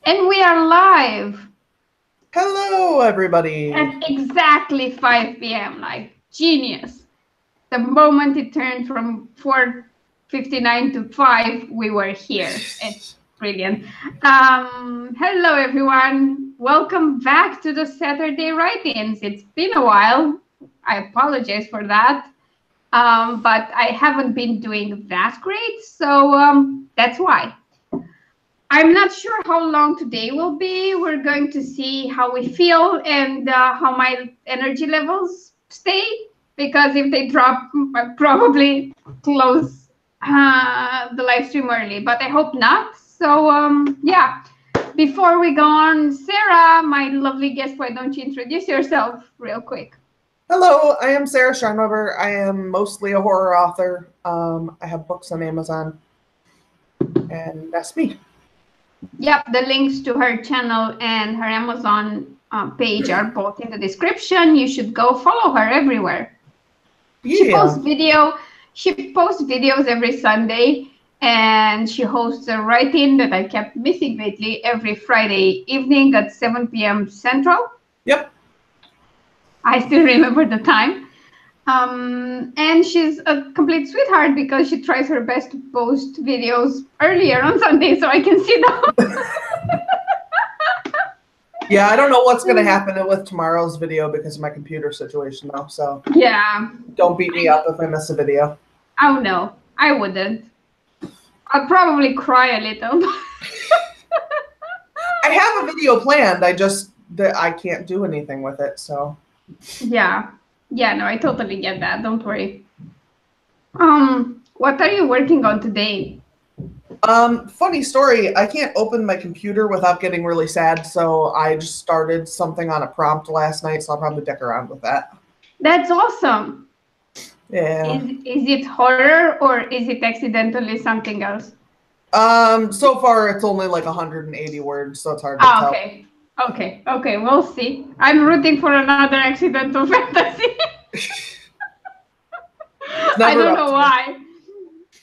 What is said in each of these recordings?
And we are live Hello, everybody. at exactly 5 p.m. Like genius. The moment it turned from 4:59 to 5, we were here. It's brilliant. Hello, everyone. Welcome back to the Saturday Write-ins. It's been a while. I apologize for that. But I haven't been doing that great, so that's why. I'm not sure how long today will be. We're going to see how we feel and how my energy levels stay. Because if they drop, I'll probably close the live stream early. But I hope not. So yeah. Before we go on, Sarah, my lovely guest, why don't you introduce yourself real quick? Hello, I am Sarah Scheinweber. I am mostly a horror author. I have books on Amazon, and that's me. Yep, the links to her channel and her Amazon page are both in the description. You should go follow her everywhere. Yeah. She posts videos every Sunday, and she hosts a write-in that I kept missing lately every Friday evening at 7 p.m. Central. Yep. I still remember the time. And she's a complete sweetheart because she tries her best to post videos earlier on Sunday so I can see them. Yeah, I don't know what's going to happen with tomorrow's video because of my computer situation, though. So Yeah. don't beat me up if I miss a video. Oh, no, I wouldn't. I'll probably cry a little. I have a video planned. I can't do anything with it, so. Yeah. Yeah, no, I totally get that. Don't worry. What are you working on today? Funny story. I can't open my computer without getting really sad, so I just started something on a prompt last night, so I'll probably dick around with that. That's awesome. Yeah. Is it horror or is it accidentally something else? So far it's only like 180 words, so it's hard to tell. Okay, we'll see. I'm rooting for another accidental fantasy. I don't know why.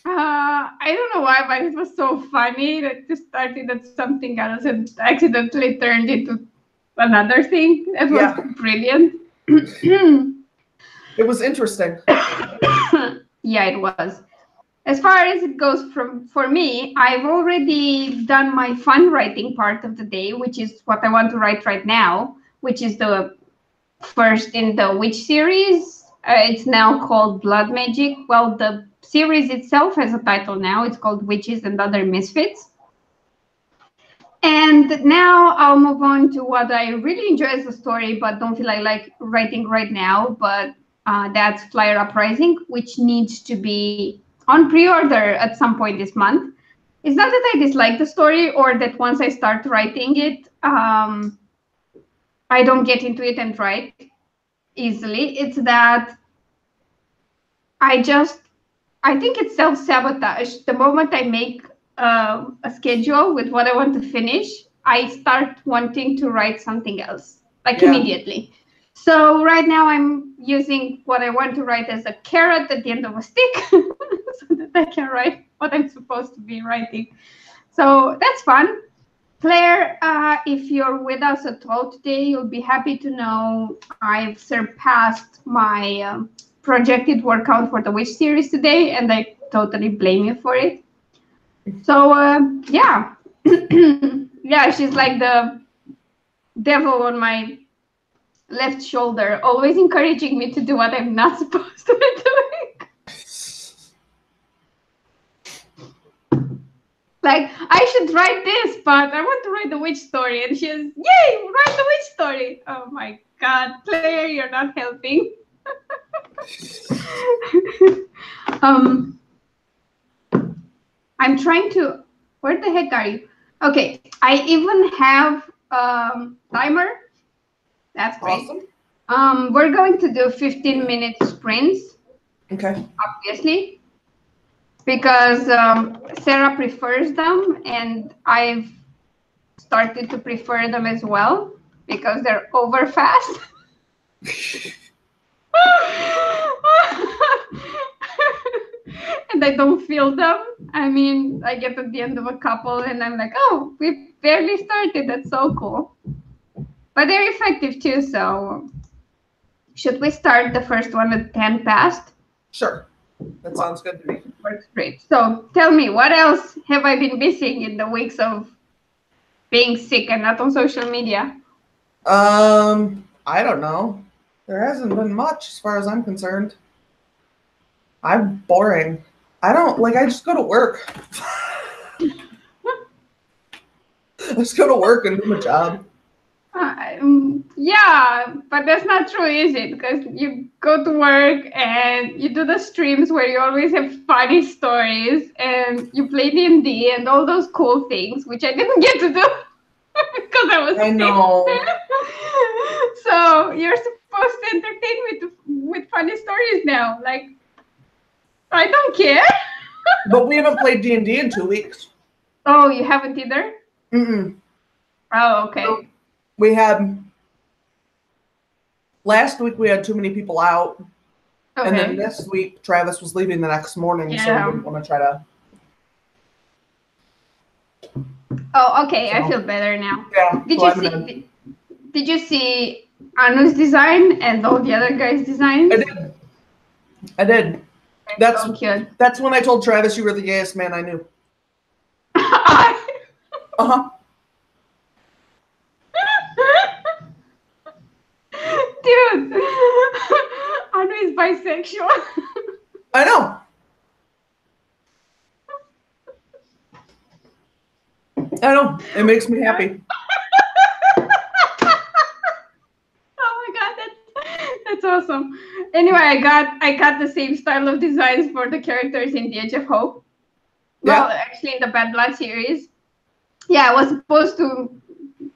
I don't know why, but it was so funny that you started at something else and accidentally turned into another thing. That was brilliant. It was interesting. Yeah, it was. As far as it goes for me, I've already done my fun writing part of the day, which is what I want to write right now, which is the first in the Witch series. It's now called Blood Magic. Well, the series itself has a title now. It's called Witches and Other Misfits. And now I'll move on to what I really enjoy as a story, but don't feel like writing right now. But that's Flyer Uprising, which needs to be on pre-order at some point this month. It's not that I dislike the story or that once I start writing it, I don't get into it and write easily. It's that I think it's self-sabotage. The moment I make a schedule with what I want to finish, I start wanting to write something else, immediately. So right now I'm using what I want to write as a carrot at the end of a stick so that I can write what I'm supposed to be writing. So that's fun. Claire, if you're with us at all today, you'll be happy to know I've surpassed my projected work count for the Witch series today, and I totally blame you for it. So, yeah. Yeah, she's like the devil on my left shoulder, always encouraging me to do what I'm not supposed to be doing. Like, I should write this, but I want to write the witch story. And she's, yay, write the witch story. Oh my God, Claire, you're not helping. I'm trying to, where the heck are you? Okay, I even have a timer. That's great. Awesome. We're going to do 15-minute sprints. Okay. Obviously. Because Sarah prefers them, and I've started to prefer them as well because they're over fast. and I don't feel them. I mean, I get at the end of a couple and I'm like, oh, we barely started. That's so cool. But they're effective too, so should we start the first one at 10 past? Sure. That sounds good to me. Works great. So tell me, what else have I been missing in the weeks of being sick and not on social media? I don't know. There hasn't been much as far as I'm concerned. I'm boring. I just go to work. I just go to work and do my job. Yeah, but that's not true, is it? Because you go to work and you do the streams where you always have funny stories and you play D&D and all those cool things, which I didn't get to do because I was sick. Know. So you're supposed to entertain me with funny stories now. Like, I don't care. But we haven't played D&D in 2 weeks. Oh, you haven't either? Mm-mm. Oh, okay. So we had last week we had too many people out. Okay. And then this week Travis was leaving the next morning, so we didn't want to try to. Oh, okay. So, I feel better now. Yeah. Did you see Anu's design and all the other guys' designs? I did. That's so cute. That's when I told Travis you were the gayest man I knew. Uh-huh. Dude, Anu is bisexual. I know. I know. It makes me happy. Oh my god, that's awesome. Anyway, I got the same style of designs for the characters in The Edge of Hope. Well, actually in the Bad Blood series. Yeah, I was supposed to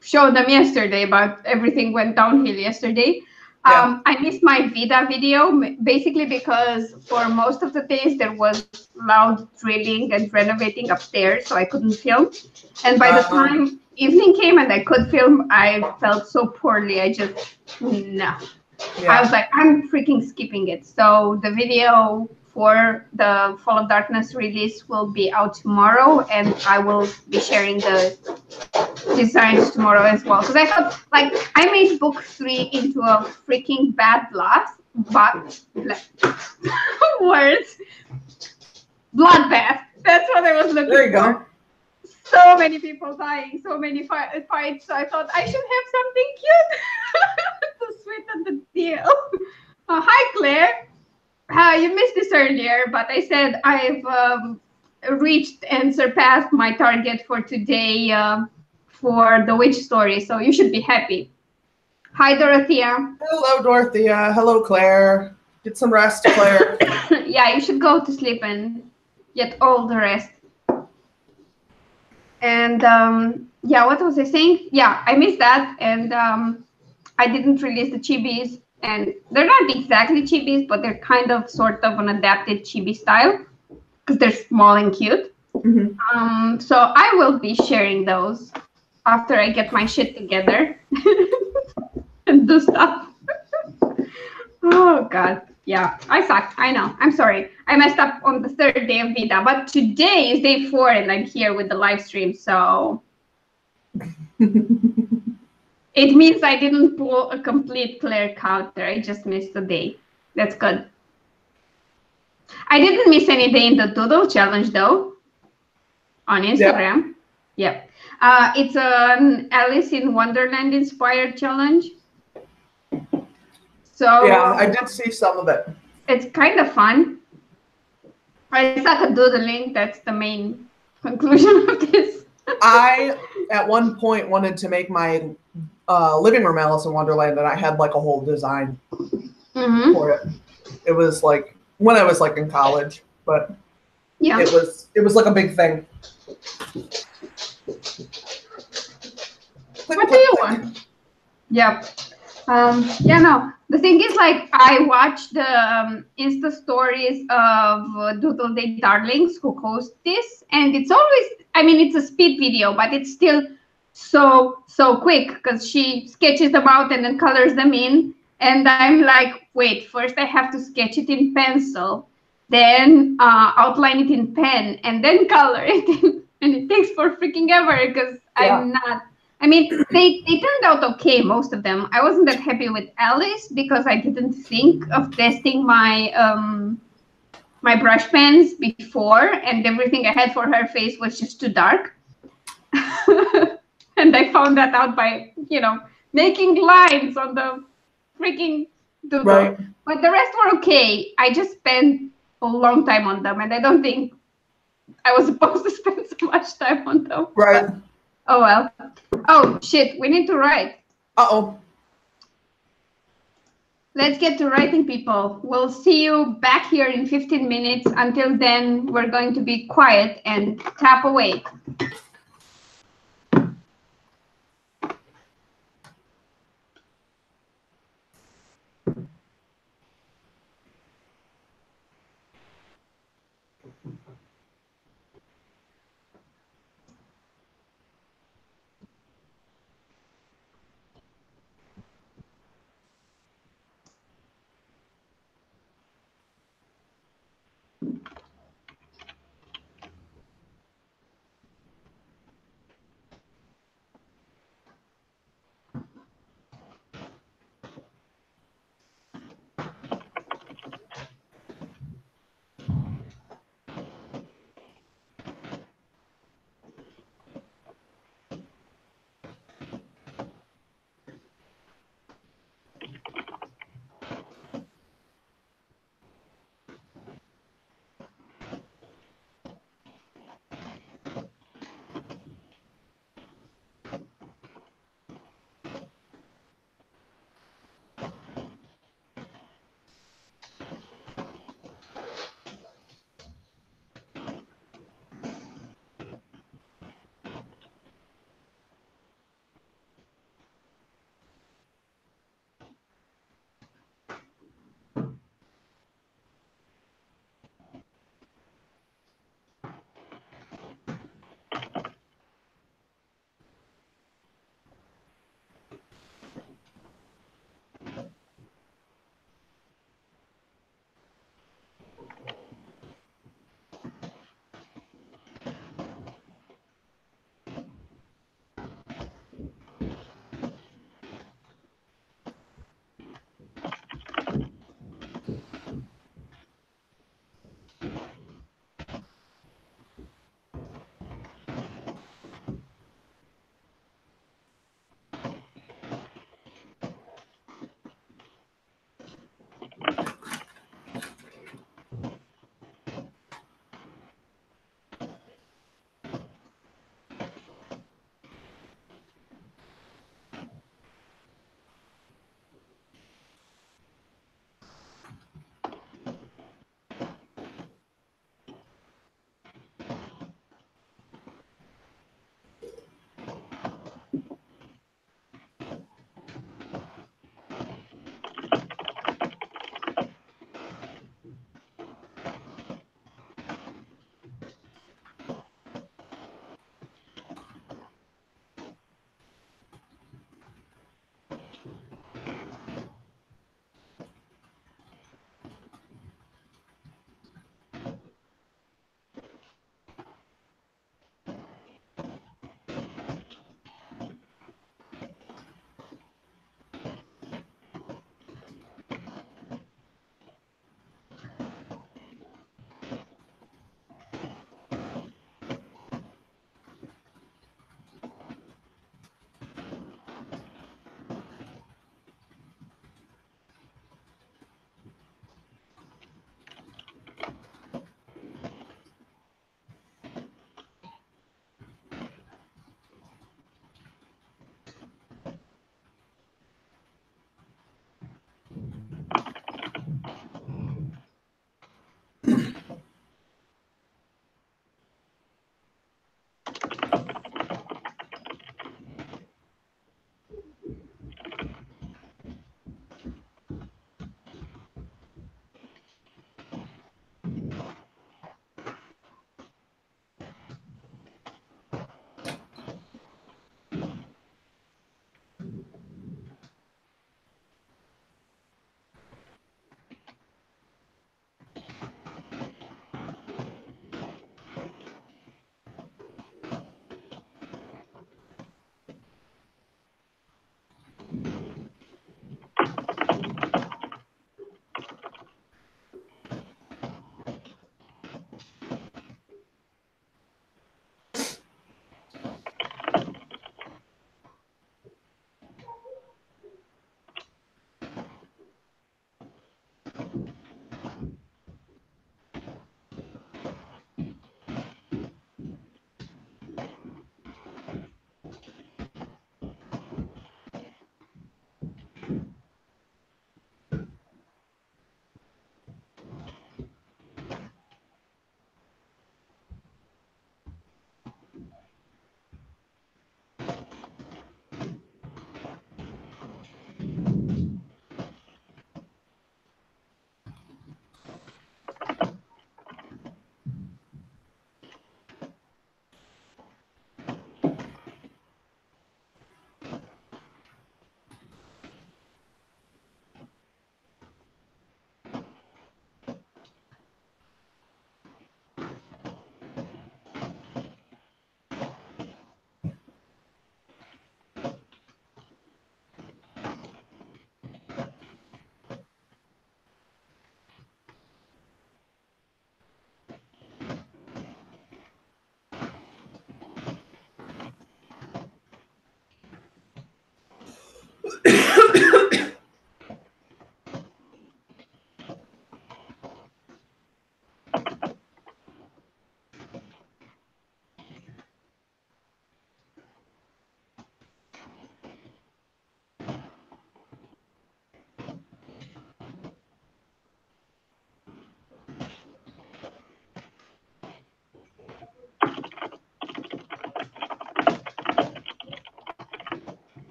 show them yesterday, but everything went downhill yesterday. Yeah. I missed my VEDA video basically because for most of the days there was loud drilling and renovating upstairs, so I couldn't film. And by the time evening came and I could film, I felt so poorly. I just, no. Yeah. I was like, I'm freaking skipping it. So the video for the Fall of Darkness release will be out tomorrow, and I will be sharing the designs tomorrow as well. Because I thought, like, I made book 3 into a freaking bad blast, but words, bloodbath. That's what I was looking for. There you go. So many people dying, so many fights. So I thought I should have something cute to sweeten the deal. Hi, Claire. You missed this earlier, but I said I've reached and surpassed my target for today for the witch story, so you should be happy. Hi, Dorothea. Hello, Dorothea. Hello, Claire. Get some rest, Claire. Yeah, you should go to sleep and get all the rest. And yeah, what was I saying? Yeah, I missed that, and I didn't release the chibis. And they're not exactly chibis, but they're kind of sort of an adapted chibi style because they're small and cute. Mm-hmm. So I will be sharing those after I get my shit together and do stuff. Oh, God. Yeah, I sucked. I know. I'm sorry. I messed up on the 3rd day of VEDA, but today is day 4 and I'm here with the live stream, so... It means I didn't pull a complete Claire counter. I just missed a day. That's good. I didn't miss any day in the Doodle challenge, though, on Instagram. Yep. It's an Alice in Wonderland inspired challenge. So yeah, I did see some of it. It's kind of fun. I suck at doodling. That's the main conclusion of this. I, at one point, wanted to make my living room Alice in Wonderland, and I had like a whole design for it. It was like when I was like in college, but yeah, it was like a big thing. What do you want? Yep. Yeah, no. The thing is, like, I watch the Insta stories of Doodle Day Darlings who host this, and it's always, I mean, it's a speed video, but it's still so quick because she sketches them out and then colors them in. And I'm like, wait, first I have to sketch it in pencil. then outline it in pen, and then color it in. And it takes for freaking ever because I'm not. I mean, they turned out okay, most of them. I wasn't that happy with Alice because I didn't think of testing my my brush pens before, and everything I had for her face was just too dark. And I found that out by, making lines on the freaking doodle. Right. But the rest were okay. I just spent a long time on them, and I don't think I was supposed to spend so much time on them. Right. But, oh well. Oh shit, we need to write. Uh-oh. Let's get to writing, people. We'll see you back here in 15 minutes. Until then, we're going to be quiet and tap away.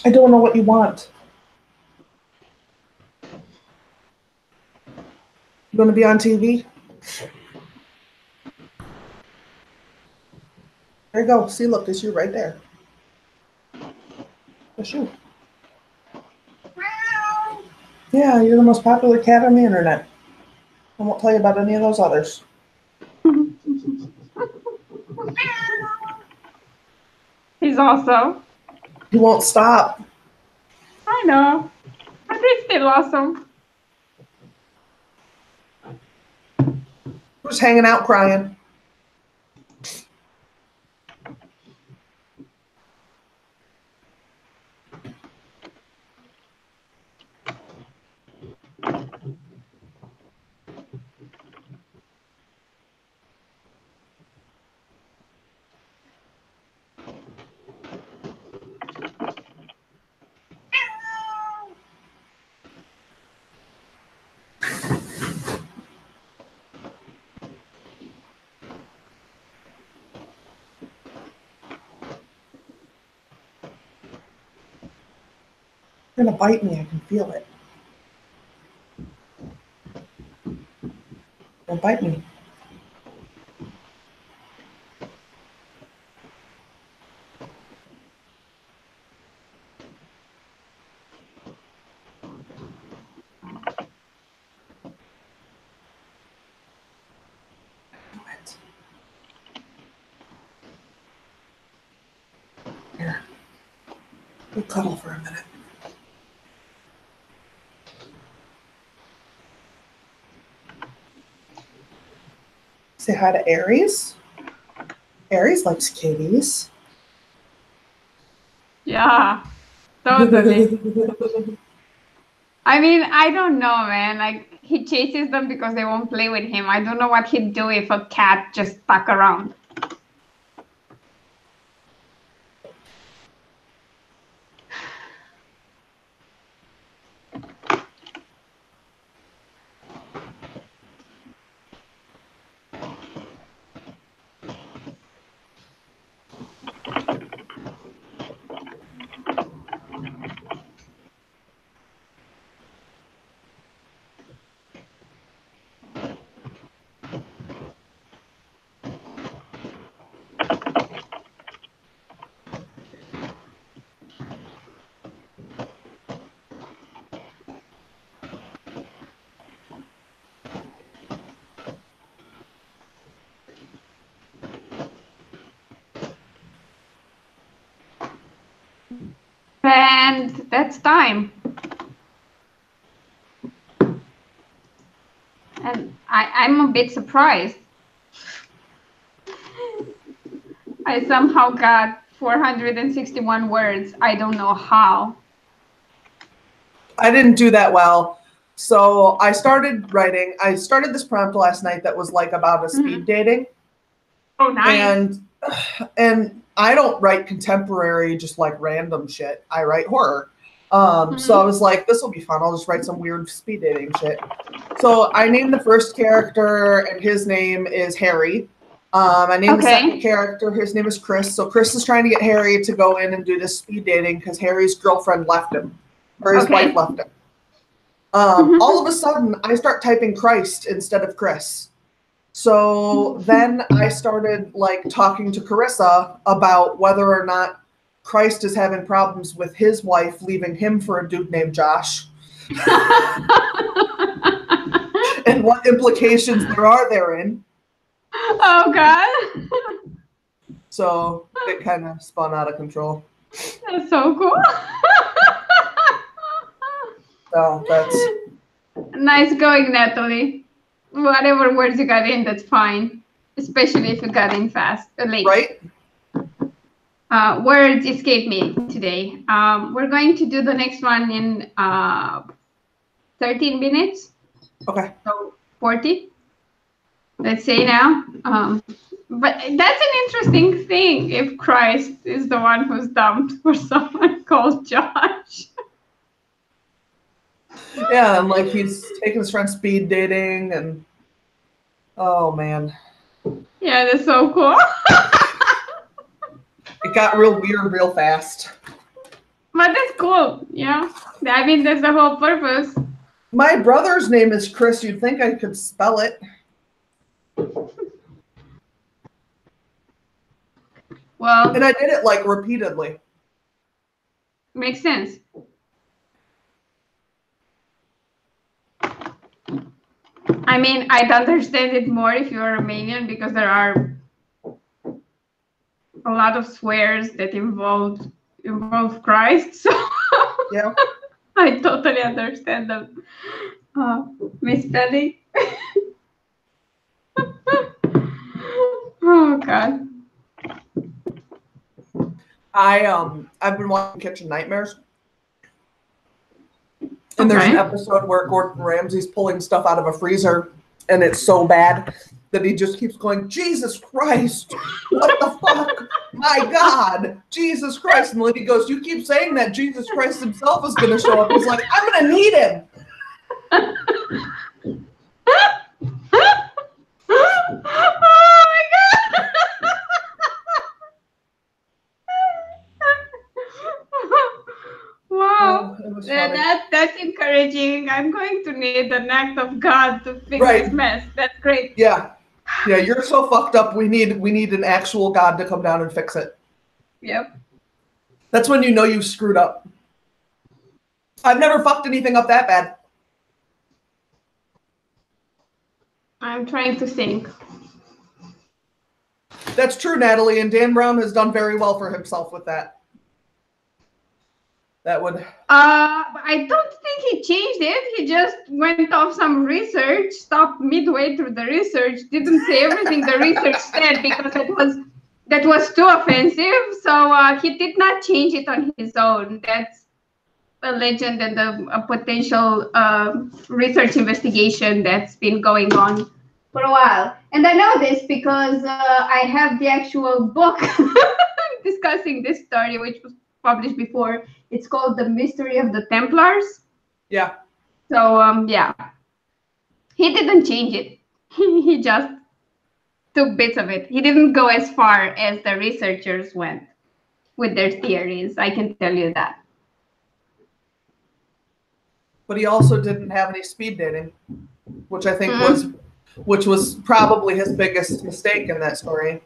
I don't know what you want. You want to be on TV? There you go. See, look, it's you right there. That's you. Yeah, you're the most popular cat on the internet. I won't tell you about any of those others. He's also. He won't stop. I know. But he's still awesome. Just hanging out crying. You're gonna bite me, I can feel it. Don't bite me. Here. We'll cuddle for a minute. Say hi to Aries. Aries likes kitties. Yeah, totally. I mean, I don't know, man. Like, he chases them because they won't play with him. I don't know what he'd do if a cat just stuck around. And that's time. And I'm a bit surprised. I somehow got 461 words. I don't know how. I didn't do that well. So I started writing. I started this prompt last night that was like about a speed dating. Oh, nice. And I don't write contemporary, just like random shit. I write horror. So I was like, this will be fun. I'll just write some weird speed dating shit. So I named the first character, and his name is Harry. I named the second character. His name is Chris. So Chris is trying to get Harry to go in and do this speed dating because Harry's girlfriend left him, or his wife left him. All of a sudden, I start typing Christ instead of Chris. So then I started like talking to Carissa about whether or not Christ is having problems with his wife leaving him for a dude named Josh. And what implications there are therein. Oh, God. So it kind of spun out of control. That's so cool. So that's... Nice going, Natalie. Whatever words you got in, that's fine. Especially if you got in fast, late. Right? Words escape me today. We're going to do the next one in 13 minutes. Okay. So 40. Let's say now. But that's an interesting thing if Christ is the one who's dumped for someone called Josh. Yeah, and like he's taking his friend speed dating, and oh man. Yeah, that's so cool. It got real weird real fast. But that's cool, yeah. I mean, that's the whole purpose. My brother's name is Chris. You'd think I could spell it. Well, and I did it like repeatedly. Makes sense. I mean, I'd understand it more if you're Romanian because there are a lot of swears that involve Christ. So yeah, I totally understand the misspelling. Oh God. I've been watching Kitchen Nightmares. And there's an episode where Gordon Ramsay's pulling stuff out of a freezer, and it's so bad that he just keeps going, Jesus Christ, what the fuck? My God, Jesus Christ. And Liddy goes, you keep saying that Jesus Christ himself is going to show up. He's like, I'm going to need him. Wow, that's encouraging. I'm going to need an act of God to fix this mess. That's great. Yeah, you're so fucked up. We need an actual God to come down and fix it. Yep. That's when you know you screwed up. I've never fucked anything up that bad. I'm trying to think. That's true, Natalie, and Dan Brown has done very well for himself with that. That would. I don't think he changed it. He just went off some research, stopped midway through the research, didn't say everything the research said because that was too offensive. So he did not change it on his own. That's a legend and a potential research investigation that's been going on for a while. And I know this because I have the actual book discussing this story, which was published before. It's called The Mystery of the Templars. Yeah. So, yeah. He didn't change it. He just took bits of it. He didn't go as far as the researchers went with their theories. I can tell you that. But he also didn't have any speed dating, which I think was probably his biggest mistake in that story.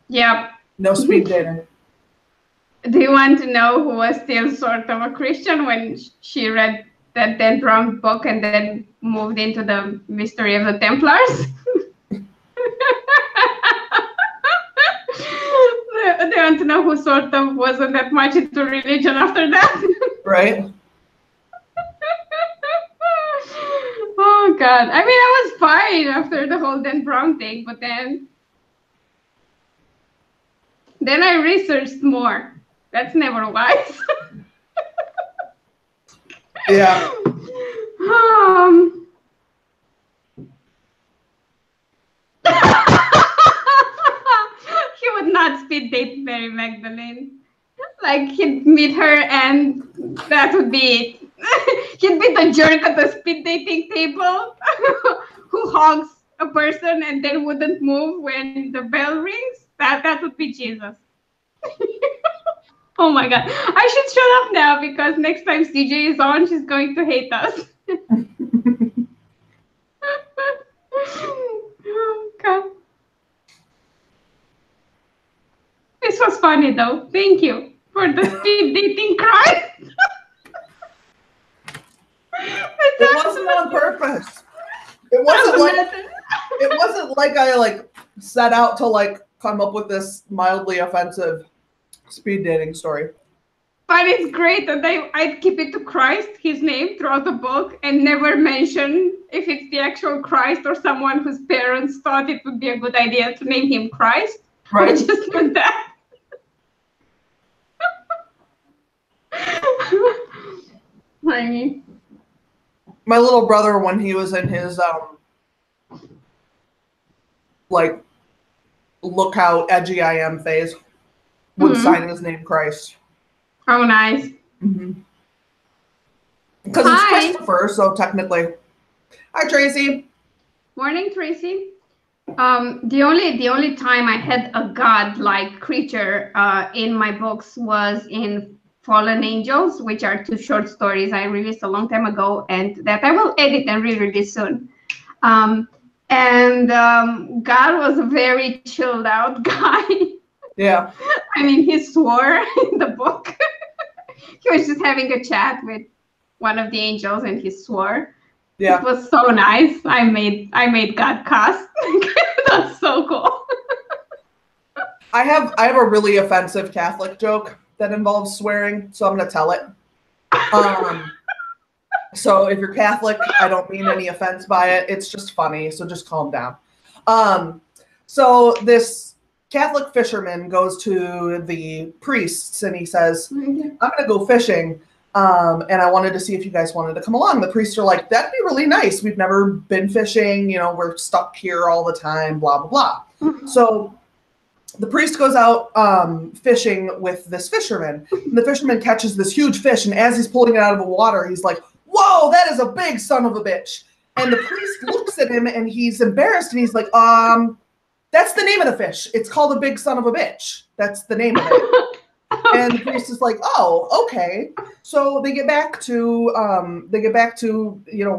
Yep. No speed dating. Do you want to know who was still sort of a Christian when she read that Dan Brown book and then moved into the Mystery of the Templars? They want to know who sort of wasn't that much into religion after that. Right. Oh God. I mean, I was fine after the whole Dan Brown thing, but then I researched more. That's never wise. Yeah. He would not speed date Mary Magdalene. Like, he'd meet her and that would be it. He'd be the jerk at the speed dating table who hogs a person and then wouldn't move when the bell rings. That would be Jesus. Oh my God. I should shut up now because next time CJ is on, she's going to hate us. Oh God. This was funny though. Thank you for the speed dating cry. It wasn't on purpose. It wasn't like I set out to come up with this mildly offensive speed dating story. But it's great that I'd keep it to Christ, his name, throughout the book, and never mention if it's the actual Christ or someone whose parents thought it would be a good idea to name him Christ. Right. I just put that. I mean, my little brother, when he was in his look how edgy I am phase, would sign his name Christ. Oh, nice. Because it's Christopher, so technically. Hi, Tracy. Morning, Tracy. The only time I had a god-like creature in my books was in Fallen Angels, which are 2 short stories I released a long time ago, and that I will edit and re-release soon. God was a very chilled out guy. Yeah. I mean, he swore in the book. He was just having a chat with one of the angels, and he swore. Yeah. It was so nice. I made God cuss. That's so cool. I have a really offensive Catholic joke that involves swearing, so I'm gonna tell it. So if you're Catholic, I don't mean any offense by it. It's just funny, so just calm down. So this Catholic fisherman goes to the priests and he says, I'm gonna go fishing, and I wanted to see if you guys wanted to come along. The priests are like, that'd be really nice. We've never been fishing, we're stuck here all the time, blah, blah, blah. So the priest goes out fishing with this fisherman. And the fisherman catches this huge fish, and as he's pulling it out of the water, he's like, whoa, that is a big son of a bitch. And the priest looks at him, and he's embarrassed, and he's like, that's the name of the fish. It's called a big son of a bitch. That's the name of it. And the priest is like, oh, okay. So they get back to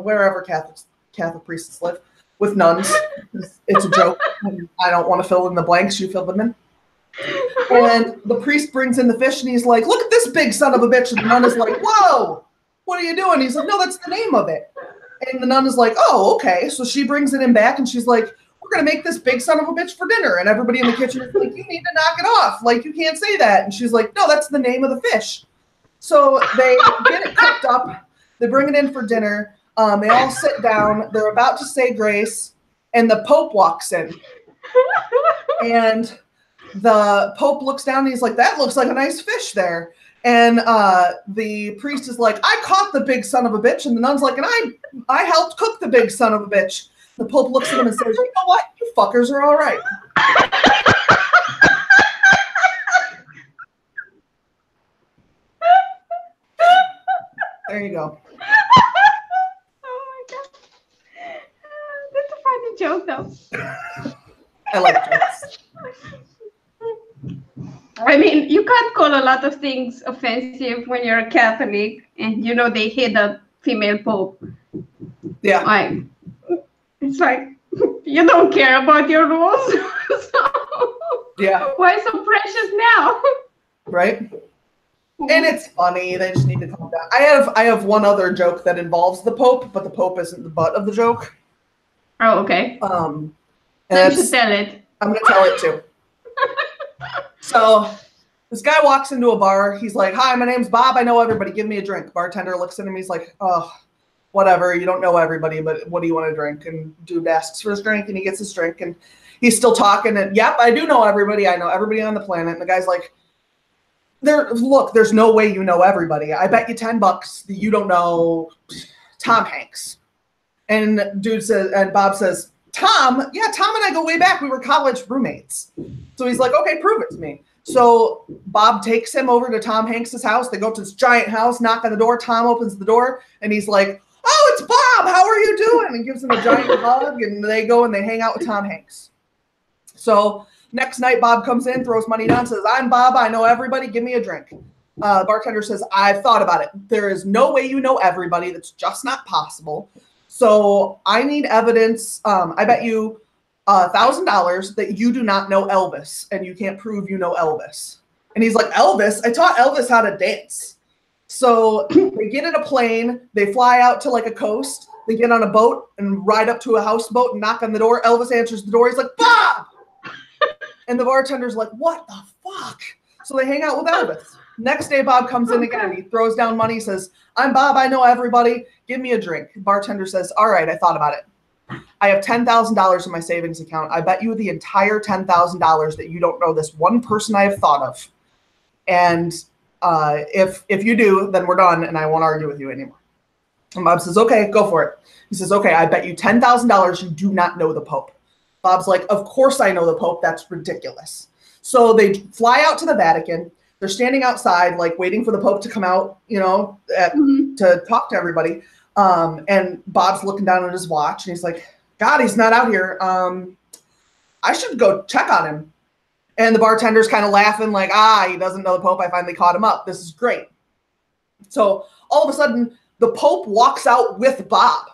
wherever Catholic priests live, with nuns. It's a joke. I don't want to fill in the blanks. You fill them in. And the priest brings in the fish, and he's like, look at this big son of a bitch. And the nun is like, whoa, what are you doing? He's like, no, that's the name of it. And the nun is like, oh, okay. So she brings it in back, and she's like, we're going to make this big son of a bitch for dinner. And everybody in the kitchen is like, you need to knock it off. Like, you can't say that. And she's like, no, that's the name of the fish. So they get it cooked up. They bring it in for dinner. They all sit down. They're about to say grace, and the Pope walks in. And the Pope looks down, and he's like, that looks like a nice fish there. And the priest is like, I caught the big son of a bitch. And the nun's like, and I helped cook the big son of a bitch. The Pope looks at him and says, you know what? You fuckers are all right. There you go. Oh my God. That's a funny joke, though. I like jokes. I mean, you can't call a lot of things offensive when you're a Catholic and they hate a female Pope. Yeah. It's like, you don't care about your rules. So, yeah. Why so precious now? Right? And it's funny. They just need to calm down. I have one other joke that involves the Pope, but the Pope isn't the butt of the joke. Oh, okay. And you should tell it. I'm going to tell it too. So this guy walks into a bar. He's like, hi, my name's Bob. I know everybody. Give me a drink. Bartender looks at him. He's like, oh, whatever. You don't know everybody, but what do you want to drink? And dude asks for his drink, and he gets his drink, and he's still talking. And yep, I do know everybody. I know everybody on the planet. And the guy's like, there's no way you know everybody. I bet you $10 that you don't know Tom Hanks. And Bob says, Tom? Yeah, Tom and I go way back. We were college roommates. So he's like, okay, prove it to me. So Bob takes him over to Tom Hanks's house. They go to this giant house, knock on the door. Tom opens the door, and he's like, oh, it's Bob. How are you doing? And gives him a giant hug, and they go and they hang out with Tom Hanks. So next night, Bob comes in, throws money down, says, I'm Bob. I know everybody. Give me a drink. Bartender says, I've thought about it. There is no way you know everybody. That's just not possible. So I need evidence. I bet you $1,000 that you do not know Elvis, and you can't prove you know Elvis. And he's like, Elvis? I taught Elvis how to dance. So they get in a plane. They fly out to like a coast. They get on a boat and ride up to a houseboat and knock on the door. Elvis answers the door. He's like, Bob! And the bartender's like, what the fuck? So they hang out with Elvis. Next day, Bob comes in again. He throws down money, says, I'm Bob. I know everybody. Give me a drink. The bartender says, all right, I thought about it. I have $10,000 in my savings account. I bet you the entire $10,000 that you don't know this one person I have thought of. And if you do, then we're done, and I won't argue with you anymore. And Bob says, okay, go for it. He says, okay, I bet you $10,000 you do not know the Pope. Bob's like, of course I know the Pope. That's ridiculous. So they fly out to the Vatican. They're standing outside, like waiting for the Pope to come out, to talk to everybody. And Bob's looking down at his watch, and he's like, God, he's not out here. I should go check on him. And the bartender's kind of laughing like, he doesn't know the Pope. I finally caught him up. This is great. So all of a sudden, the Pope walks out with Bob.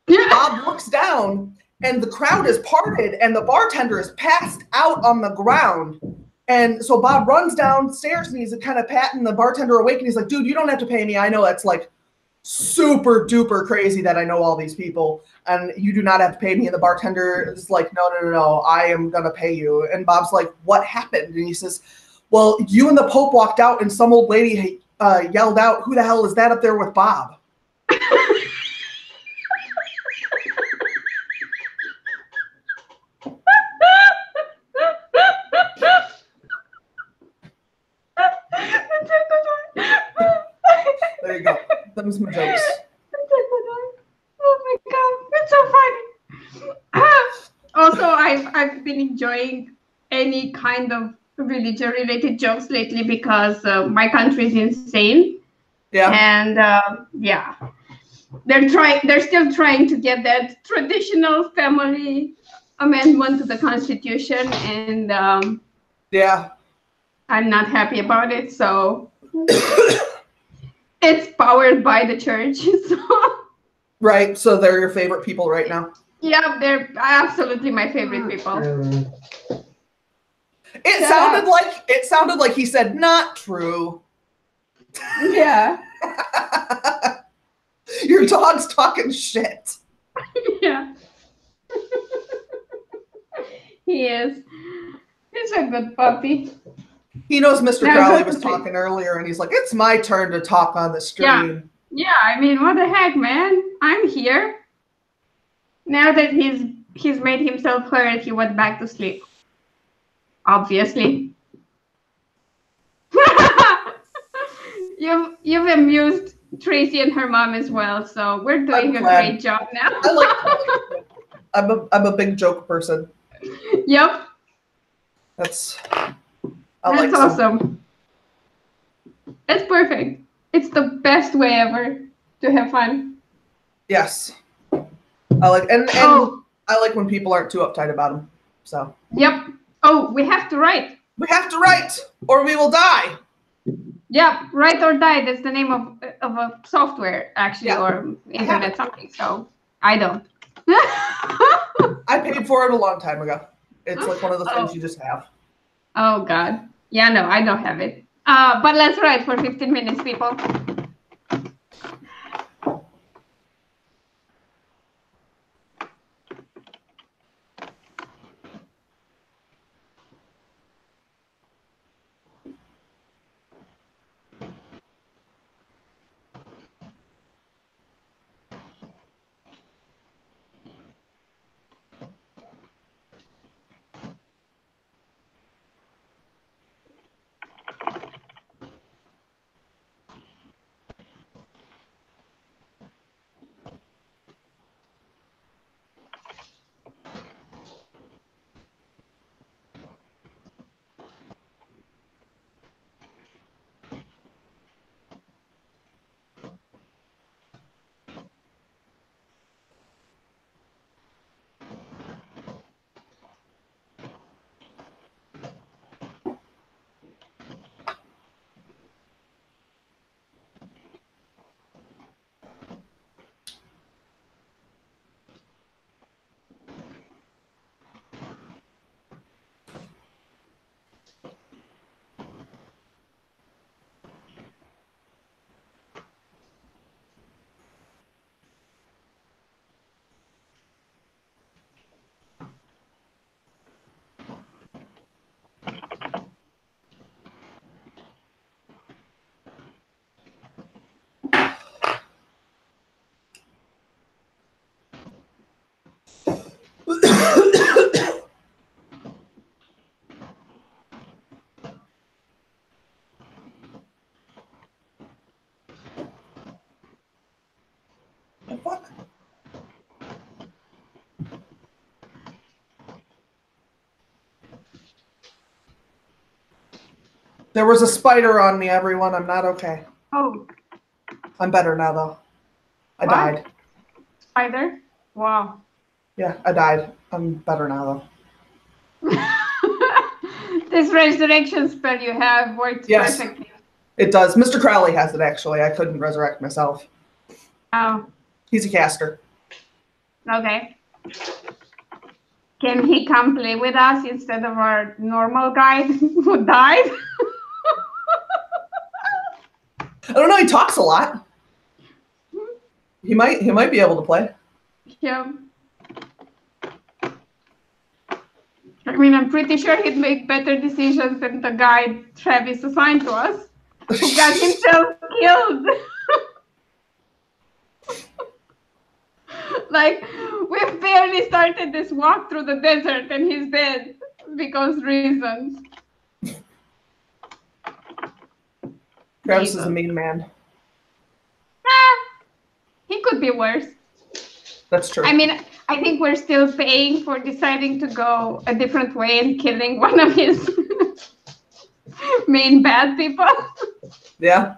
Bob looks down, and the crowd is parted, and the bartender is passed out on the ground. And so Bob runs downstairs, and he's kind of patting the bartender awake, and he's like, dude, you don't have to pay me. I know it's like super duper crazy that I know all these people, and you do not have to pay me. And the bartender is like, no, I am going to pay you. And Bob's like, what happened? And he says, well, you and the Pope walked out, and some old lady yelled out, who the hell is that up there with Bob? There you go. Them's my jokes. Oh my god, it's so funny. Also, I've been enjoying any kind of religion-related jokes lately because my country is insane. Yeah. And yeah, they're still trying to get that traditional family amendment to the Constitution, and yeah, I'm not happy about it. So it's powered by the church. So. Right. So they're your favorite people right now. Yeah, they're absolutely my favorite people. It sounded like he said not true. Yeah. Your dog's talking shit. Yeah. He is. He's a good puppy. He knows Mr. Crowley was talking earlier, and he's like, it's my turn to talk on the stream. Yeah, I mean, what the heck, man? I'm here. Now that he's made himself heard, he went back to sleep. Obviously. You've amused Tracy and her mom as well, so we're doing a great job now. I'm a big joke person. Yep. That's awesome. It's perfect. It's the best way ever to have fun. Yes. I like when people aren't too uptight about them. So. Yep. Oh, we have to write. We have to write, or we will die. Yep. Write or die. That's the name of a software, actually, yeah. or internet something. So I don't. I paid for it a long time ago. It's like one of those things you just have. Oh God. Yeah, no, I don't have it. But let's write for 15 minutes, people. What? There was a spider on me, everyone. I'm not okay. Oh. I'm better now, though. I died. Spider? Wow. Yeah, I died. I'm better now, though. This resurrection spell you have worked perfectly. It does. Mr. Crowley has it, actually. I couldn't resurrect myself. Oh. He's a caster. Okay. Can he come play with us instead of our normal guy who died? I don't know. He talks a lot. He might be able to play. Yeah. I mean, I'm pretty sure he'd make better decisions than the guy Travis assigned to us, who got himself killed. Like, we've barely started this walk through the desert and he's dead because reasons. Travis is a mean man. He could be worse. That's true. I mean, I think we're still paying for deciding to go a different way and killing one of his main bad people. Yeah.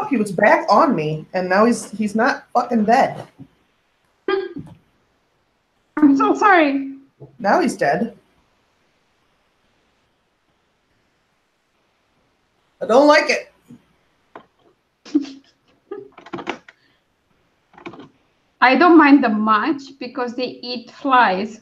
He was back on me, and now he's not fucking dead. I'm so sorry. Now he's dead. I don't like it. I don't mind them much because they eat flies.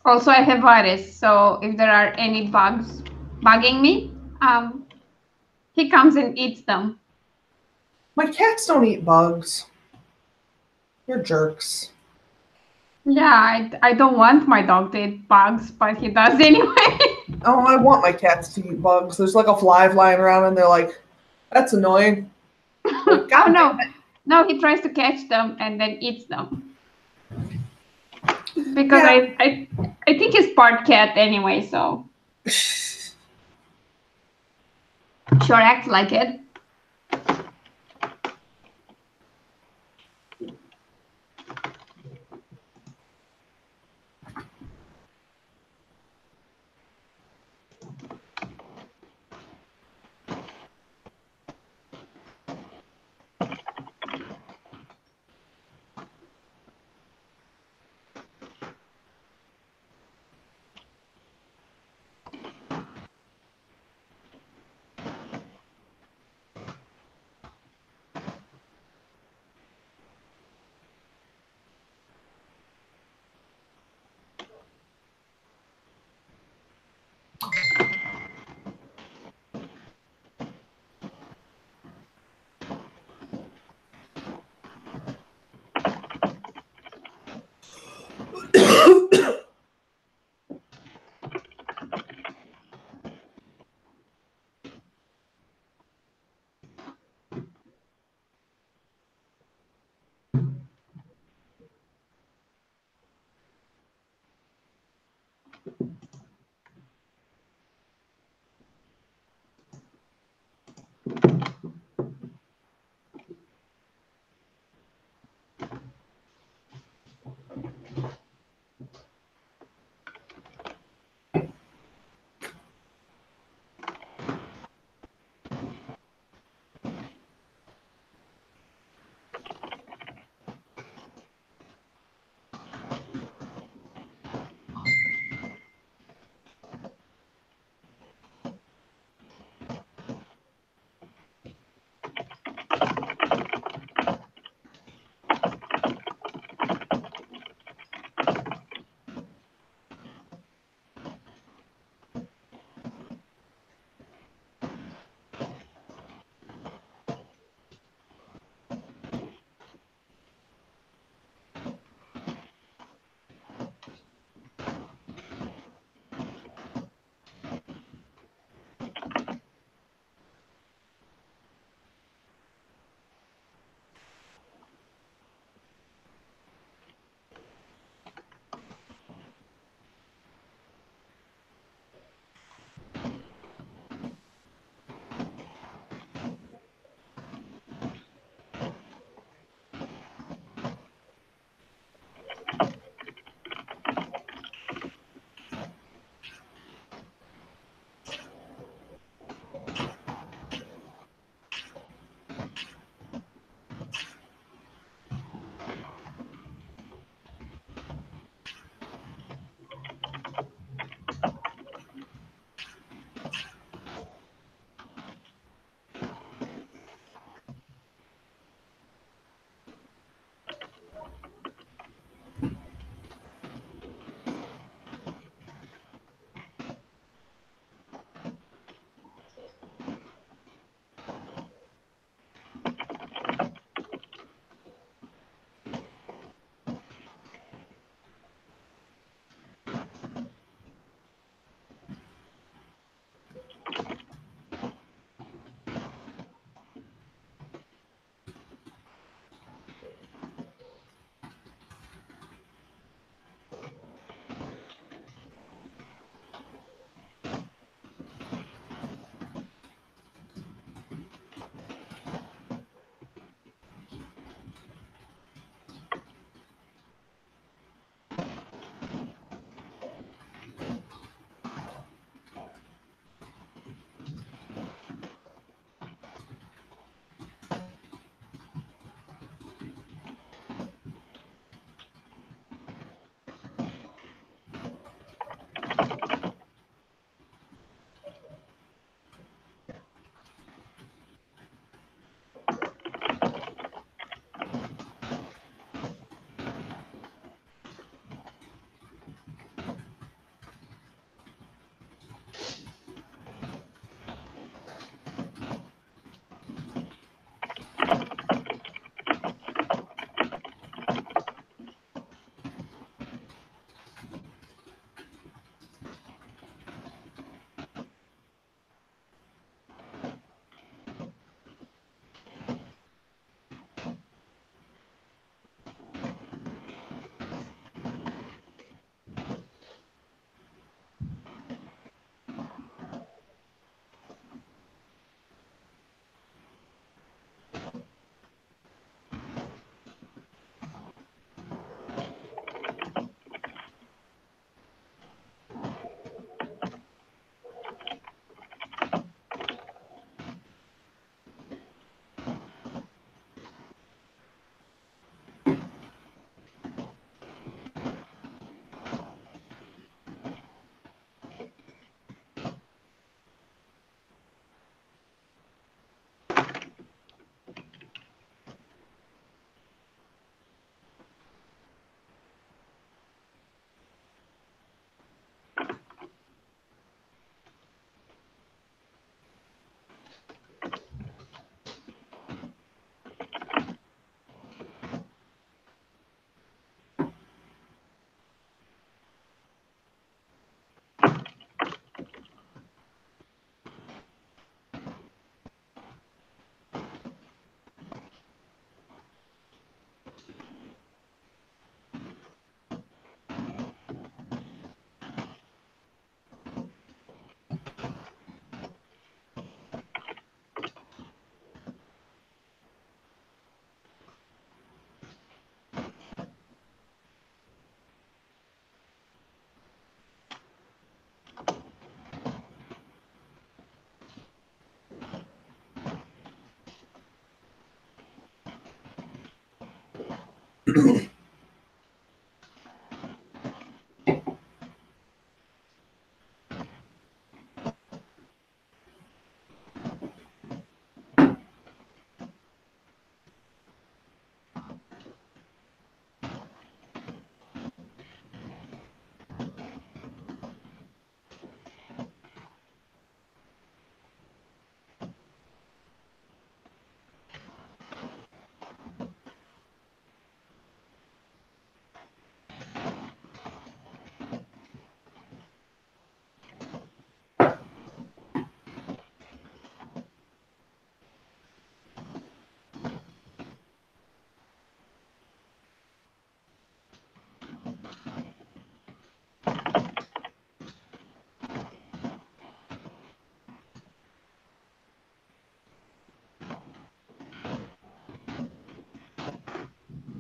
Also, I have virus, so if there are any bugs bugging me, he comes and eats them. My cats don't eat bugs. You're jerks. Yeah, I don't want my dog to eat bugs, but he does anyway. Oh, I want my cats to eat bugs. There's like a fly flying around, and they're like, "That's annoying." Like, God oh no, damn it. no, he tries to catch them and then eats them. Because Yeah. I think he's part cat anyway, so. Sure, act like it.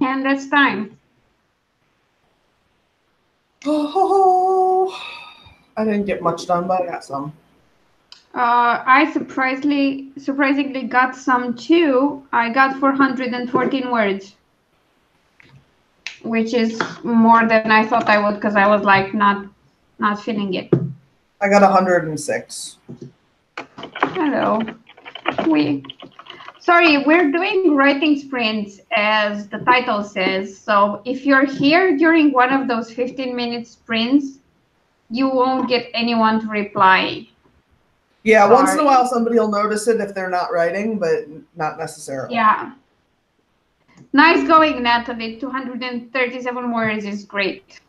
And that's time. Oh, I didn't get much done, but I got some. I surprisingly got some too. I got 414 words, which is more than I thought I would because I was like not feeling it. I got 106. Hello. We're doing writing sprints as the title says. So if you're here during one of those 15-minute sprints, you won't get anyone to reply. Yeah, once in a while somebody will notice it if they're not writing, but not necessarily. Yeah. Nice going, Natalie. 237 words is great.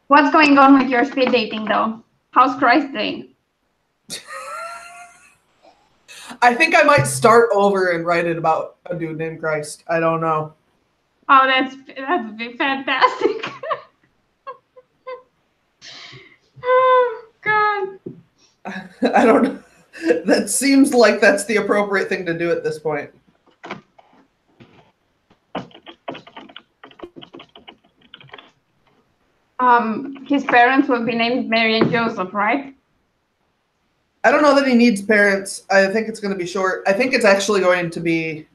What's going on with your speed dating, though? How's Christ doing? I think I might start over and write it about a dude named Christ. I don't know. Oh, that would be fantastic. Oh, God. I don't know. That seems like that's the appropriate thing to do at this point. His parents will be named Mary and Joseph, right? I don't know that he needs parents. I think it's going to be short. I think it's actually going to be,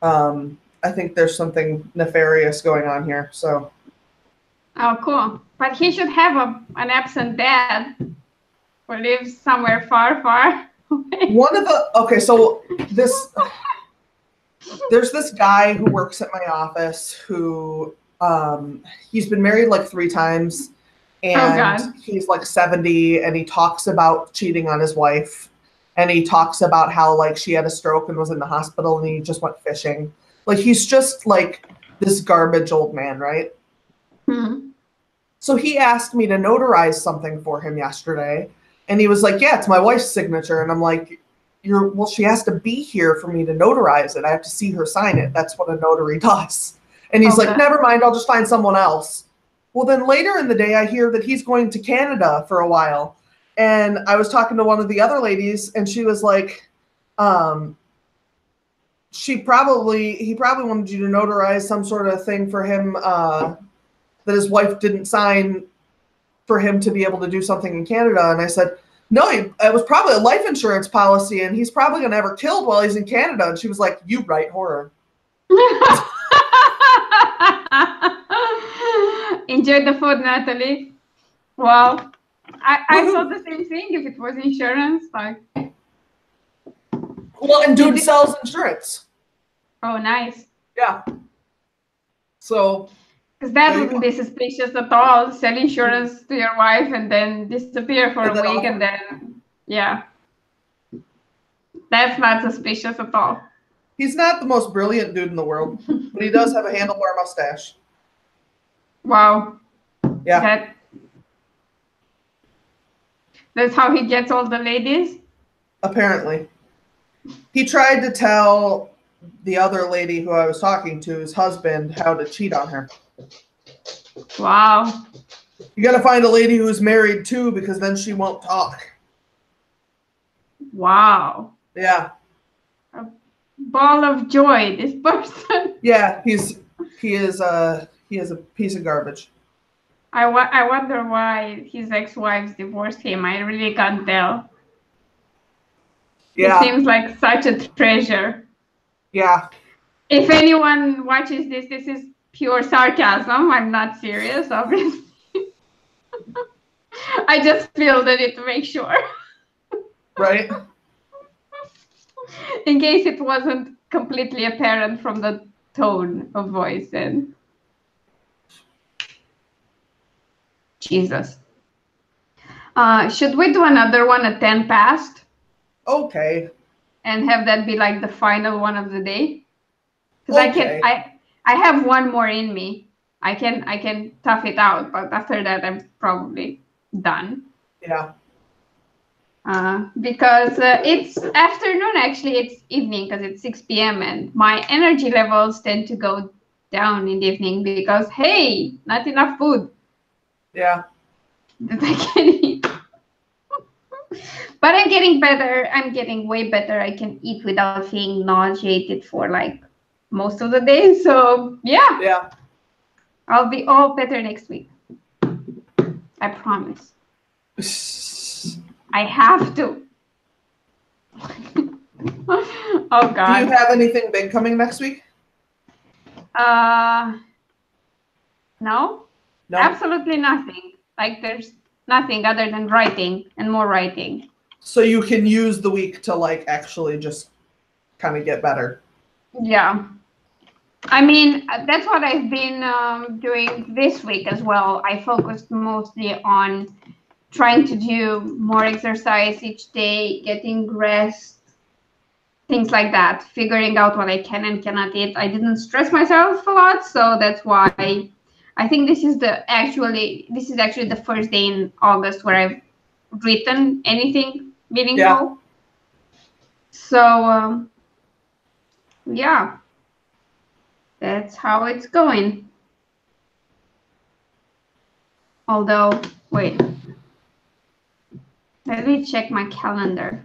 I think there's something nefarious going on here. So. Oh, cool. But he should have an absent dad who lives somewhere far, far away. So there's this guy who works at my office who, he's been married like 3 times. And he's like 70 and he talks about cheating on his wife. And he talks about how like she had a stroke and was in the hospital and he just went fishing. Like he's just like this garbage old man, right? Mm-hmm. So he asked me to notarize something for him yesterday. And he was like, yeah, it's my wife's signature. And I'm like, well, she has to be here for me to notarize it. I have to see her sign it. That's what a notary does. And he's like, never mind, I'll just find someone else. Well, then later in the day, I hear that he's going to Canada for a while. And I was talking to one of the other ladies, and she was like, he probably wanted you to notarize some sort of thing for him that his wife didn't sign for him to be able to do something in Canada. And I said, no, it was probably a life insurance policy, and he's probably going to have her killed while he's in Canada. And she was like, you write horror. Enjoy the food, Natalie. Well, I thought the same thing if it was insurance. Like, well, and dude sells insurance. Oh, nice. Yeah. So. Because that wouldn't be suspicious at all. Sell insurance to your wife and then disappear for a week and then, yeah. That's not suspicious at all. He's not the most brilliant dude in the world, but he does have a handlebar mustache. Wow. Yeah. That's how he gets all the ladies? Apparently. He tried to tell the other lady who I was talking to, his husband, how to cheat on her. Wow. You got to find a lady who's married too, because then she won't talk. Wow. Yeah. A ball of joy, this person. Yeah, he is a piece of garbage. I wonder why his ex-wives divorced him. I really can't tell. Yeah. He seems like such a treasure. Yeah. If anyone watches this, this is pure sarcasm. I'm not serious, obviously. I just feel the need to make sure. Right? In case it wasn't completely apparent from the tone of voice and Jesus. Should we do another one at 10 past? Okay. And have that be like the final one of the day? Because Okay. I have one more in me. I can tough it out, but after that I'm probably done. Yeah. Because it's afternoon, actually it's evening because it's 6 p.m. and my energy levels tend to go down in the evening because hey, not enough food Yeah. that I can eat. But I'm getting better. I'm getting way better. I can eat without feeling nauseated for like most of the day. So yeah, Yeah. I'll be all better next week. I promise. I have to. Oh God. Do you have anything big coming next week? No. No. Absolutely nothing. Like there's nothing other than writing and more writing. So you can use the week to like actually just kind of get better. Yeah. I mean, that's what I've been doing this week as well. I focused mostly on trying to do more exercise each day, getting rest, things like that, figuring out what I can and cannot eat. I didn't stress myself a lot, so that's why I think this is actually the first day in August where I've written anything meaningful. Yeah. So yeah, that's how it's going. Although, wait, let me check my calendar.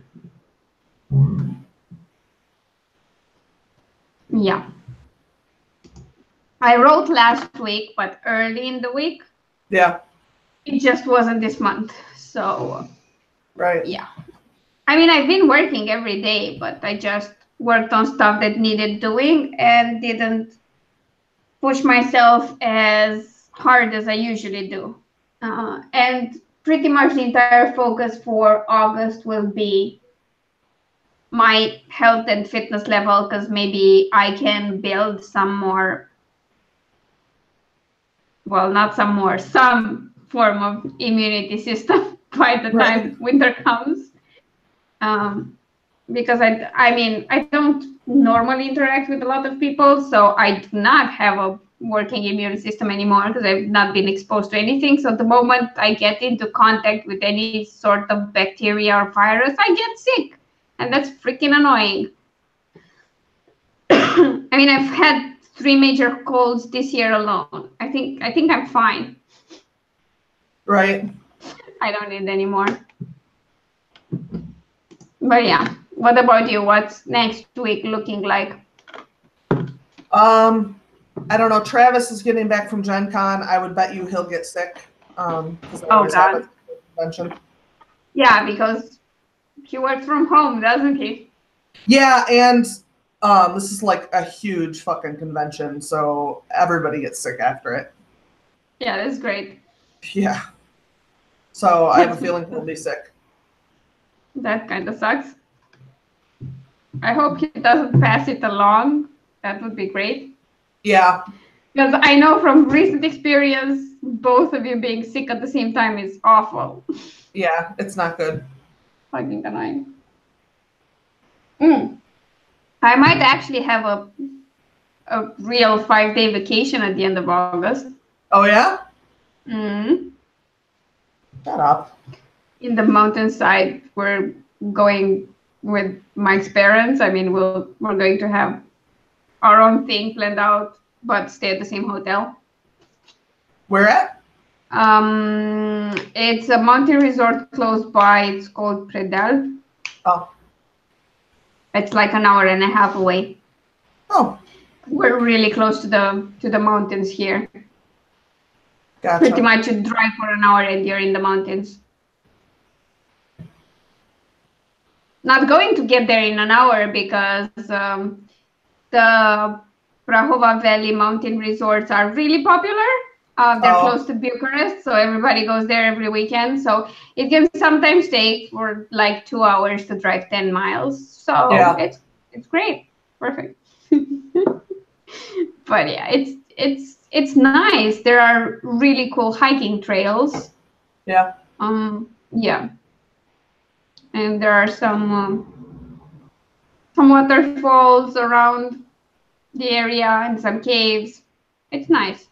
Yeah. I wrote last week, but early in the week. Yeah. It just wasn't this month. So, right. Yeah. I mean, I've been working every day, but I just worked on stuff that needed doing and didn't push myself as hard as I usually do. And pretty much the entire focus for August will be my health and fitness level because maybe I can build some more, well, not some more, some form of immunity system by the time winter comes. Because I mean, I don't normally interact with a lot of people, so I do not have a working immune system anymore because I've not been exposed to anything. So the moment I get into contact with any sort of bacteria or virus, I get sick. And that's freaking annoying. I mean, I've had 3 major colds this year alone. I think I'm fine. Right. I don't need any more. But yeah, what about you? What's next week looking like? I don't know. Travis is getting back from Gen Con. I would bet you he'll get sick. Because I always have a convention. Yeah, because he works from home, doesn't he? Yeah, and this is like a huge fucking convention, so everybody gets sick after it. Yeah, that's great. Yeah. So I have a feeling he'll be sick. That kind of sucks. I hope he doesn't pass it along. That would be great. Yeah. Because I know from recent experience, both of you being sick at the same time is awful. Yeah, it's not good. Fucking annoying. I might actually have a real 5-day vacation at the end of August. Oh, yeah? Shut up. In the mountainside, we're going with Mike's parents. I mean, we're going to have our own thing planned out, but stay at the same hotel. Where at? It's a mountain resort close by. It's called Predal. Oh. It's like an hour and a half away. Oh. We're really close to the mountains here. Gotcha. Pretty much you drive for an hour and you're in the mountains. Not going to get there in an hour because the Prahova Valley mountain resorts are really popular. They're close to Bucharest, so everybody goes there every weekend. So it can sometimes take for like 2 hours to drive 10 miles. So it's great, perfect. But yeah, it's nice. There are really cool hiking trails. Yeah. Yeah, and there are some waterfalls around the area and some caves. It's nice.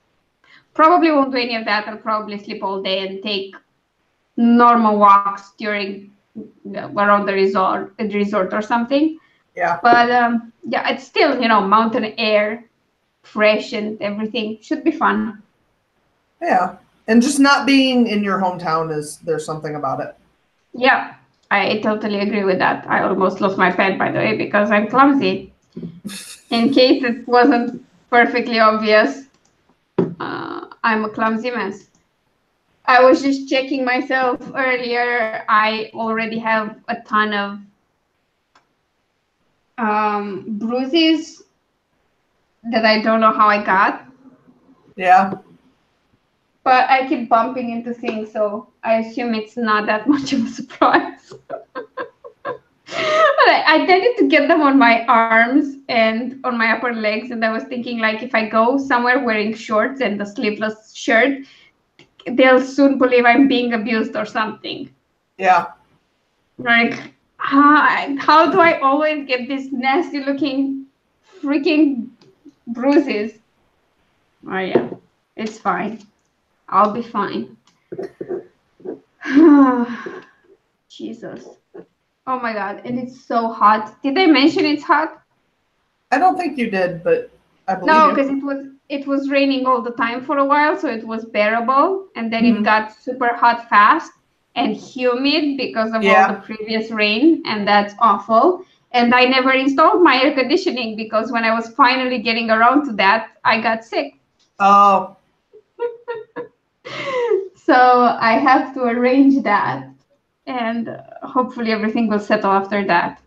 Probably won't do any of that. I'll probably sleep all day and take normal walks during around the resort or something. Yeah. But yeah, it's still, you know, mountain air, fresh and everything. Should be fun. Yeah. And just not being in your hometown there's something about it. Yeah, I totally agree with that. I almost lost my pen, by the way, because I'm clumsy. In case it wasn't perfectly obvious, I'm a clumsy mess. I was just checking myself earlier. I already have a ton of bruises that I don't know how I got. Yeah. But I keep bumping into things, so I assume it's not that much of a surprise. But I tended to get them on my arms and on my upper legs, and I was thinking, like, if I go somewhere wearing shorts and a sleeveless shirt, they'll soon believe I'm being abused or something. Yeah. Like, how do I always get these nasty looking freaking bruises? Oh yeah, it's fine. I'll be fine. Jesus. Oh my God, and it's so hot. Did I mention it's hot? I don't think you did, but I believe No, you. because it was raining all the time for a while, so it was bearable, and then it got super hot fast and humid because of all the previous rain, and that's awful. And I never installed my air conditioning because when I was finally getting around to that, I got sick. Oh. So I have to arrange that, and hopefully everything will settle after that.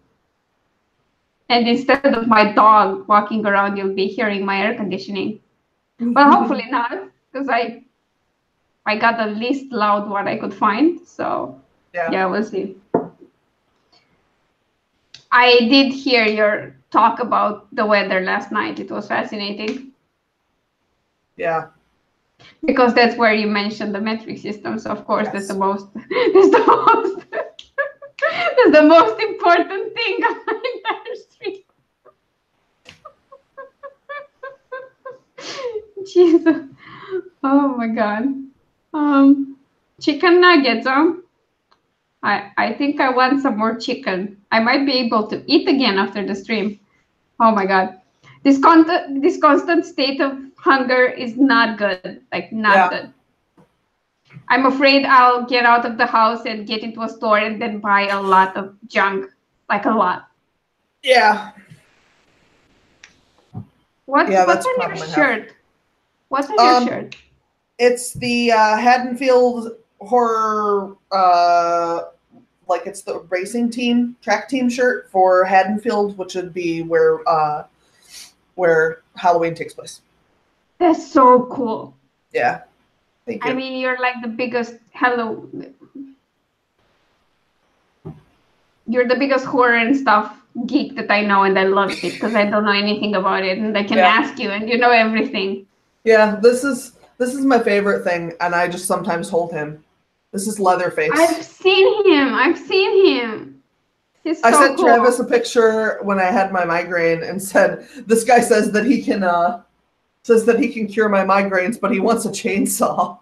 And instead of my dog walking around, you'll be hearing my air conditioning. But hopefully not, because I got the least loud one I could find. So yeah, we'll see. I did hear your talk about the weather last night. It was fascinating. Yeah. Because that's where you mentioned the metric system. So of course that's the most that's the most important thing on my entire stream. Jesus. Oh my God. Chicken nuggets, huh? I think I want some more chicken. I might be able to eat again after the stream. Oh my God. This constant state of hunger is not good. Like, not good. I'm afraid I'll get out of the house and get into a store and then buy a lot of junk. Like, a lot. Yeah. What's on your shirt? What's on your shirt? It's the Haddonfield horror, like it's the racing team, track team shirt for Haddonfield, which would be where Halloween takes place. That's so cool. Yeah. Thank you. I mean, you're like the biggest you're the biggest horror and stuff geek that I know, and I love it because I don't know anything about it, and I can ask you, and you know everything. Yeah, this is my favorite thing, and I just sometimes hold him. This is Leatherface. I've seen him. He's so I sent cool. Travis a picture when I had my migraine and said, "This guy says that he can cure my migraines, but he wants a chainsaw."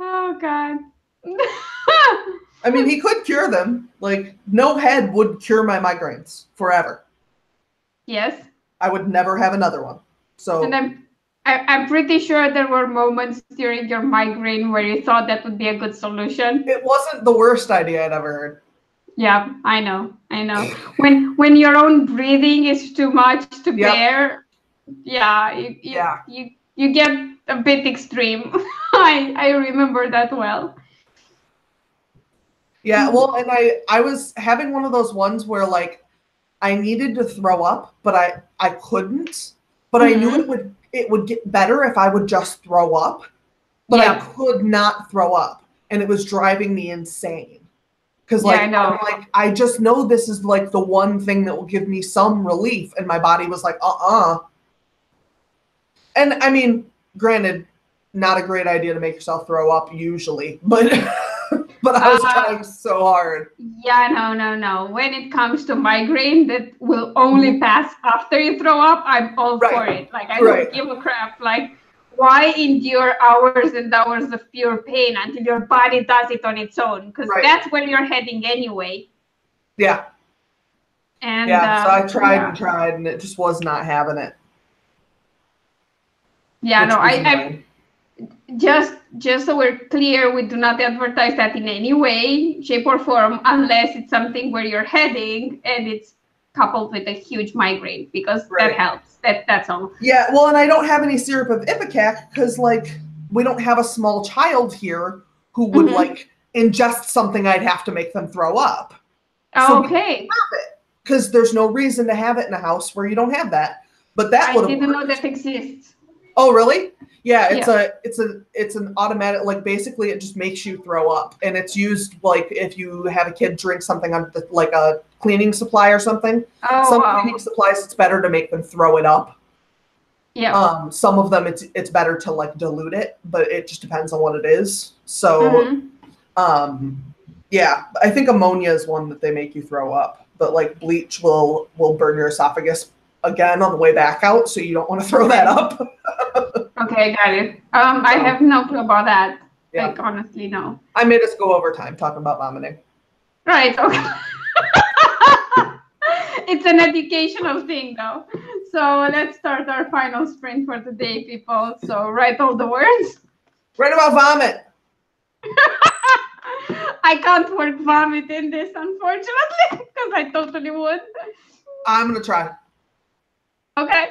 Oh God. I mean, he could cure them. Like, no head would cure my migraines forever. Yes. I would never have another one. So. And I'm pretty sure there were moments during your migraine where you thought that would be a good solution. It wasn't the worst idea I'd ever heard. Yeah, I know. When your own breathing is too much to bear, you get a bit extreme. I remember that well. Yeah, well, and I was having one of those ones where like I needed to throw up, but I couldn't. But I knew it would get better if I would just throw up. But I could not throw up, and it was driving me insane. Because like I know. I'm like I just know this is like the one thing that will give me some relief, and my body was like And I mean, granted, not a great idea to make yourself throw up usually, but but I was trying so hard. Yeah, no. When it comes to migraine that will only pass after you throw up, I'm all for it. Like, I don't give a crap. Like, why endure hours and hours of pure pain until your body does it on its own? Because that's where you're heading anyway. Yeah. And so I tried and tried, and it just was not having it. Yeah, no, I just so we're clear, we do not advertise that in any way, shape, or form, unless it's something where you're heading and it's coupled with a huge migraine, because that helps. That's all. Yeah, well, and I don't have any syrup of Ipecac because, like, we don't have a small child here who would like ingest something I'd have to make them throw up. So okay. Because there's no reason to have it in a house where you don't have that. But that would have didn't know that exists. Oh, really? Yeah, it's an automatic, like, basically it just makes you throw up, and it's used like if you have a kid drink something on like a cleaning supply or something. Some cleaning supplies, it's better to make them throw it up. Yeah. Some of them it's better to like dilute it, but it just depends on what it is. So yeah, I think ammonia is one that they make you throw up, but like bleach will burn your esophagus again on the way back out, so you don't want to throw that up. Okay, got it. I have no clue about that. Yeah. Like, honestly, no. I made us go over time talking about vomiting. Right, okay. It's an educational thing, though. So let's start our final sprint for the day, people. So write all the words. Write about vomit. I can't work vomit in this, unfortunately, because I totally would. I'm going to try. Okay.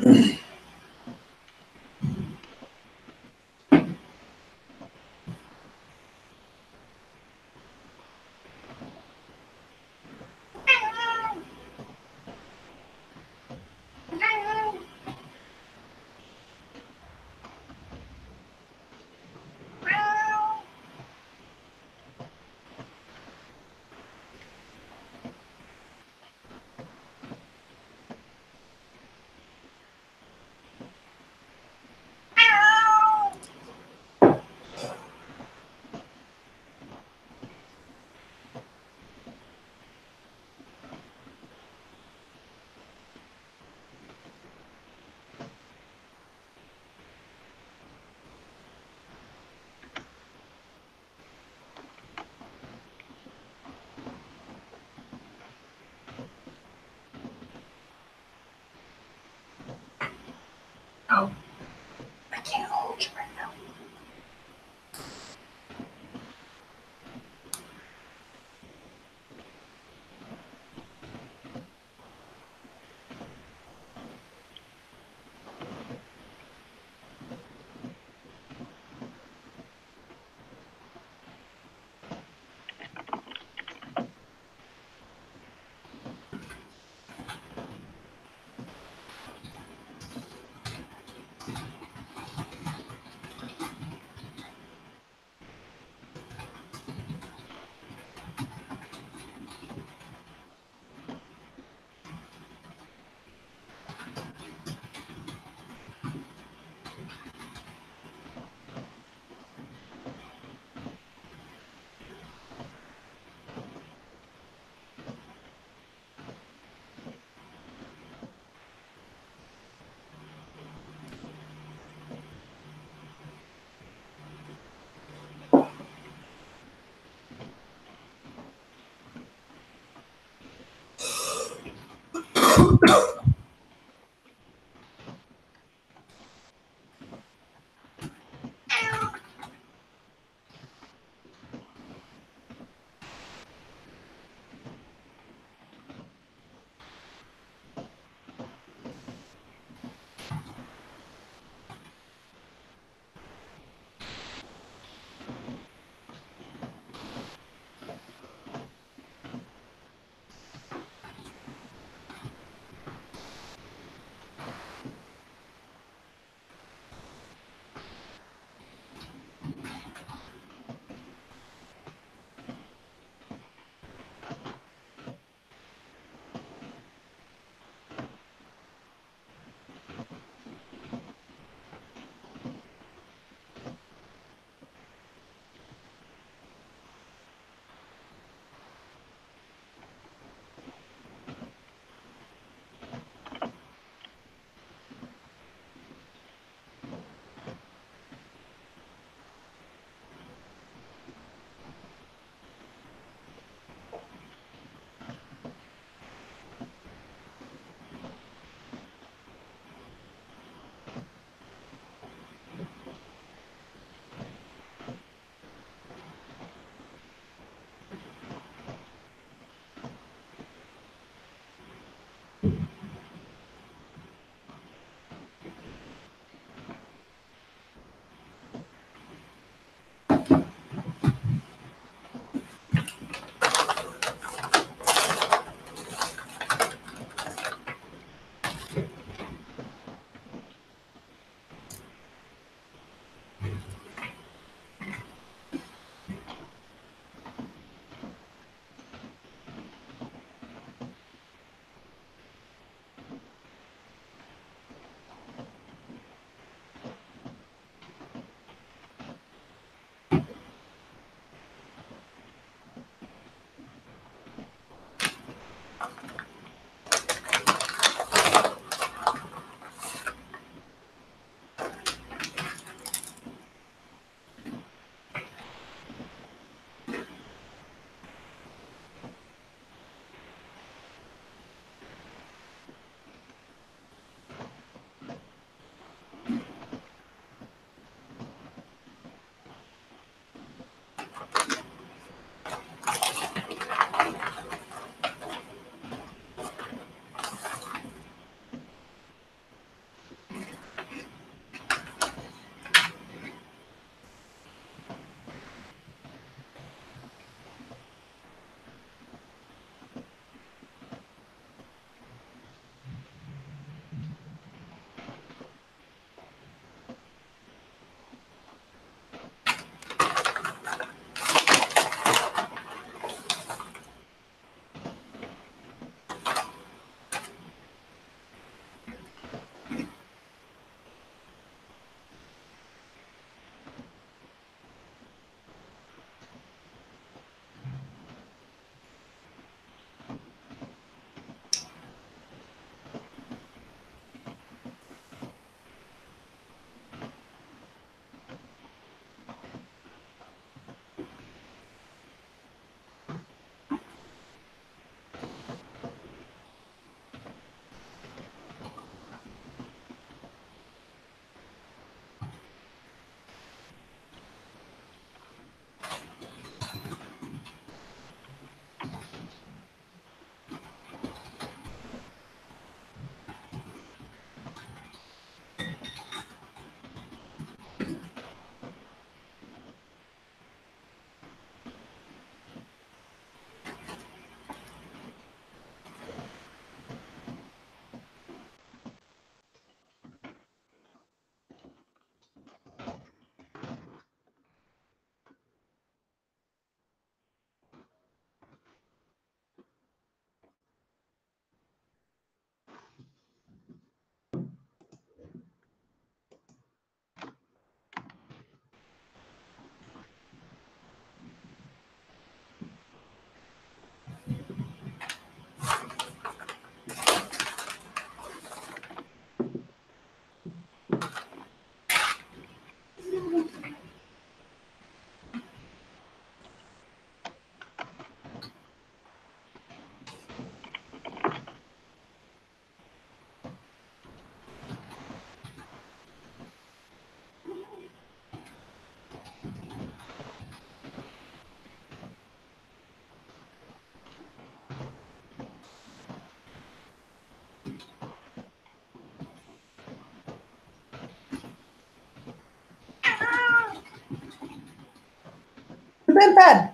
Oh, I can't hold you right now. been fed.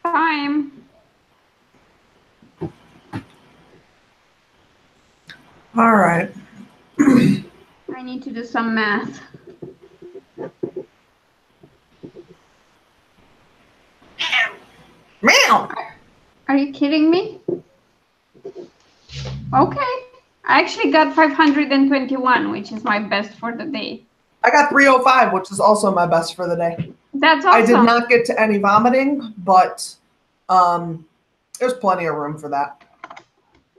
Time. All right. I need to do some math. Meow. Are you kidding me? Okay. I actually got 521, which is my best for the day. I got 305, which is also my best for the day. That's awesome. I did not get to any vomiting, but there's plenty of room for that.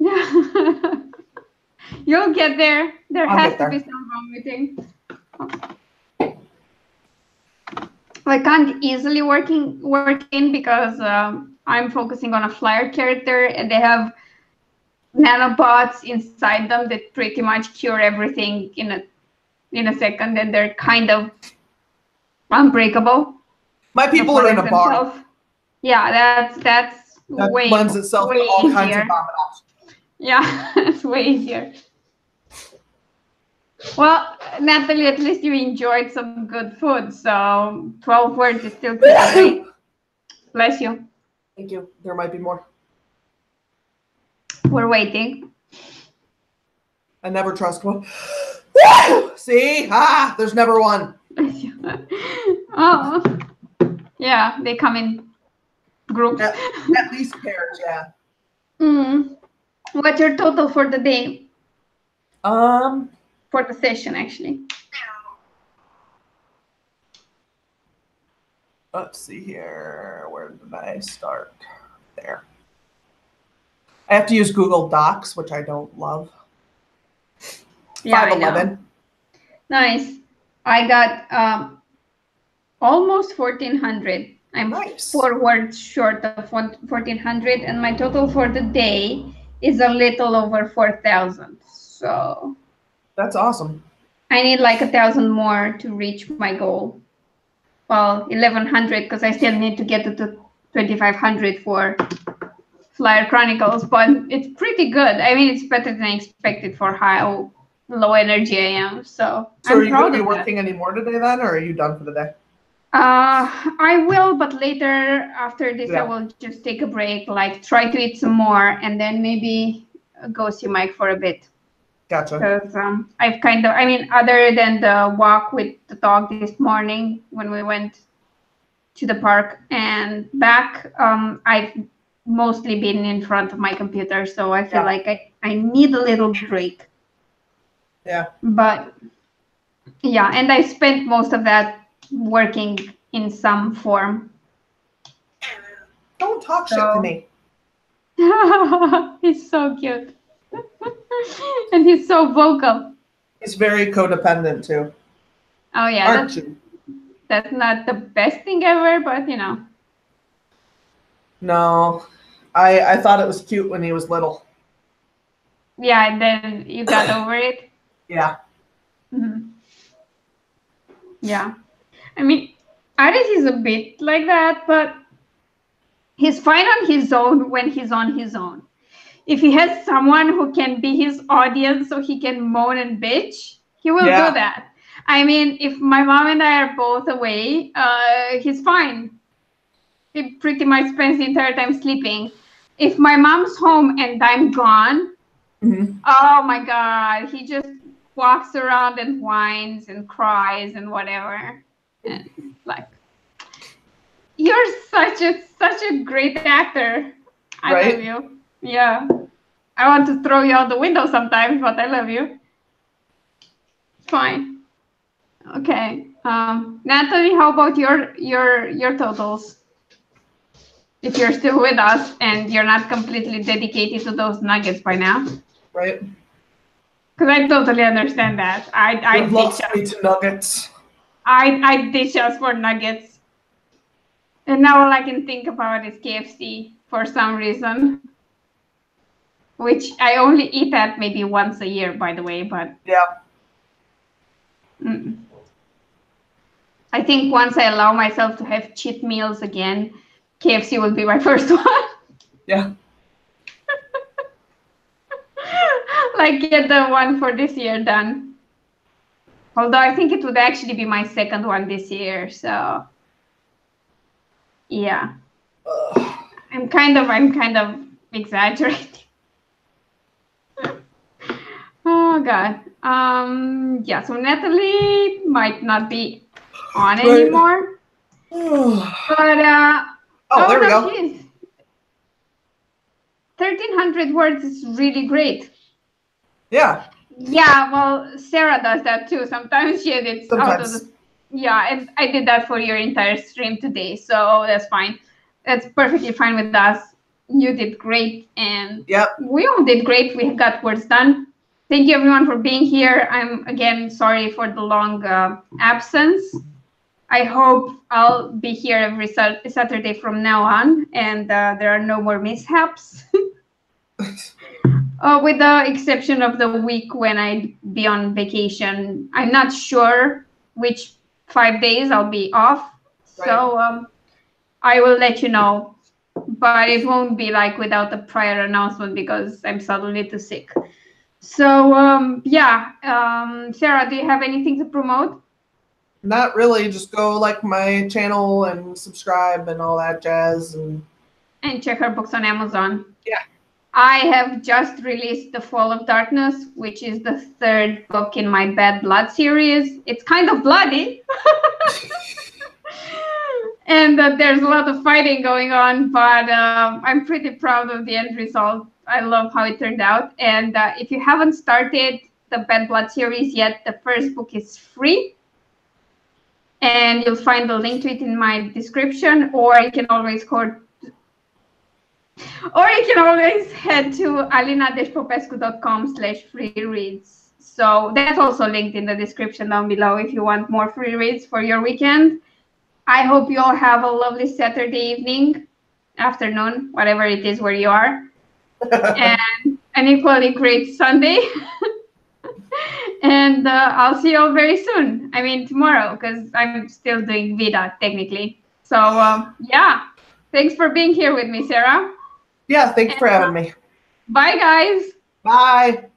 Yeah. You'll get there. There I'll has get to there. be some vomiting. I can't easily work in because I'm focusing on a flyer character, and they have nanobots inside them that pretty much cure everything in a second, and they're kind of unbreakable. My people are in a bar. Themselves. Yeah, that's That way lends itself way to all easier. kinds of vomit options. Yeah, it's way easier. Well, Natalie, at least you enjoyed some good food, so 12 words is still pretty great. Bless you. Thank you. There might be more. We're waiting. I never trust one. See? There's never one. Oh, yeah, they come in groups. At least pairs, yeah. What's your total for the day? For the session, actually. Let's see here. Where did I start? There. I have to use Google Docs, which I don't love. Yeah, 511. Nice. I got almost 1,400. I'm nice. 4 words short of 1,400, and my total for the day is a little over 4,000. So that's awesome. I need like 1,000 more to reach my goal. Well, 1,100 because I still need to get to 2,500 for Flyer Chronicles, but it's pretty good. I mean, it's better than I expected for how low energy I am. So are I'm you going proud to be of that. working any more today then, or are you done for the day? I will, but later after this, I Yeah. will just take a break, like try to eat some more, and then maybe go see Mike for a bit. Gotcha. Because I've kind of, I mean, other than the walk with the dog this morning when we went to the park and back, I've mostly been in front of my computer, so I feel like I need a little break. Yeah. But yeah, and I spent most of that working in some form. Don't talk shit to me. He's so cute. And he's so vocal. He's very codependent too. Oh yeah, Aren't you? That's not the best thing ever, but you know. No. I thought it was cute when he was little. Yeah, and then you got over it. Yeah. Mm-hmm. Yeah. I mean, Aris is a bit like that, but he's fine on his own when he's on his own. If he has someone who can be his audience so he can moan and bitch, he will do that. I mean, if my mom and I are both away, he's fine. He pretty much spends the entire time sleeping. If my mom's home and I'm gone, oh my God, he just walks around and whines and cries and whatever. And like, you're such a great actor. I love you. Yeah. I want to throw you out the window sometimes, but I love you. Fine. Okay. Natalie, how about your totals? If you're still with us and you're not completely dedicated to those nuggets by now. Right. Because I totally understand that. I lost me to nuggets. I ditch us for nuggets. And now all I can think about is KFC for some reason. Which I only eat at maybe once a year, by the way, but yeah. I think once I allow myself to have cheat meals again, KFC will be my first one. Yeah. Like get the one for this year done. Although I think it would actually be my second one this year, so yeah. I'm kind of exaggerating. Oh God. Yeah, so Natalie might not be on anymore. But there we go. Geez. 1,300 words is really great. Yeah. Yeah, well, Sarah does that too. Sometimes she edits out of the... Yeah, and I did that for your entire stream today, so that's fine. That's perfectly fine with us. You did great, and we all did great. We got words done. Thank you, everyone, for being here. I'm, again, sorry for the long absence. I hope I'll be here every Saturday from now on, and there are no more mishaps. With the exception of the week when I'd be on vacation. I'm not sure which 5 days I'll be off. So I will let you know. But it won't be like without a prior announcement because I'm suddenly too sick. So, Sarah, do you have anything to promote? Not really. Just go like my channel and subscribe and all that jazz. And check her books on Amazon. Yeah. I have just released The Fall of Darkness, which is the third book in my Bad Blood series. It's kind of bloody. And there's a lot of fighting going on, but I'm pretty proud of the end result. I love how it turned out. And if you haven't started the Bad Blood series yet, the first book is free. And you'll find the link to it in my description, or you can always head to alina-popescu.com/free reads. So that's also linked in the description down below if you want more free reads for your weekend. I hope you all have a lovely Saturday evening, afternoon, whatever it is where you are, and an equally great Sunday. And I'll see you all very soon. I mean, tomorrow, because I'm still doing VEDA, technically. So, yeah. Thanks for being here with me, Sarah. Yeah, thanks for having me. Bye, guys. Bye.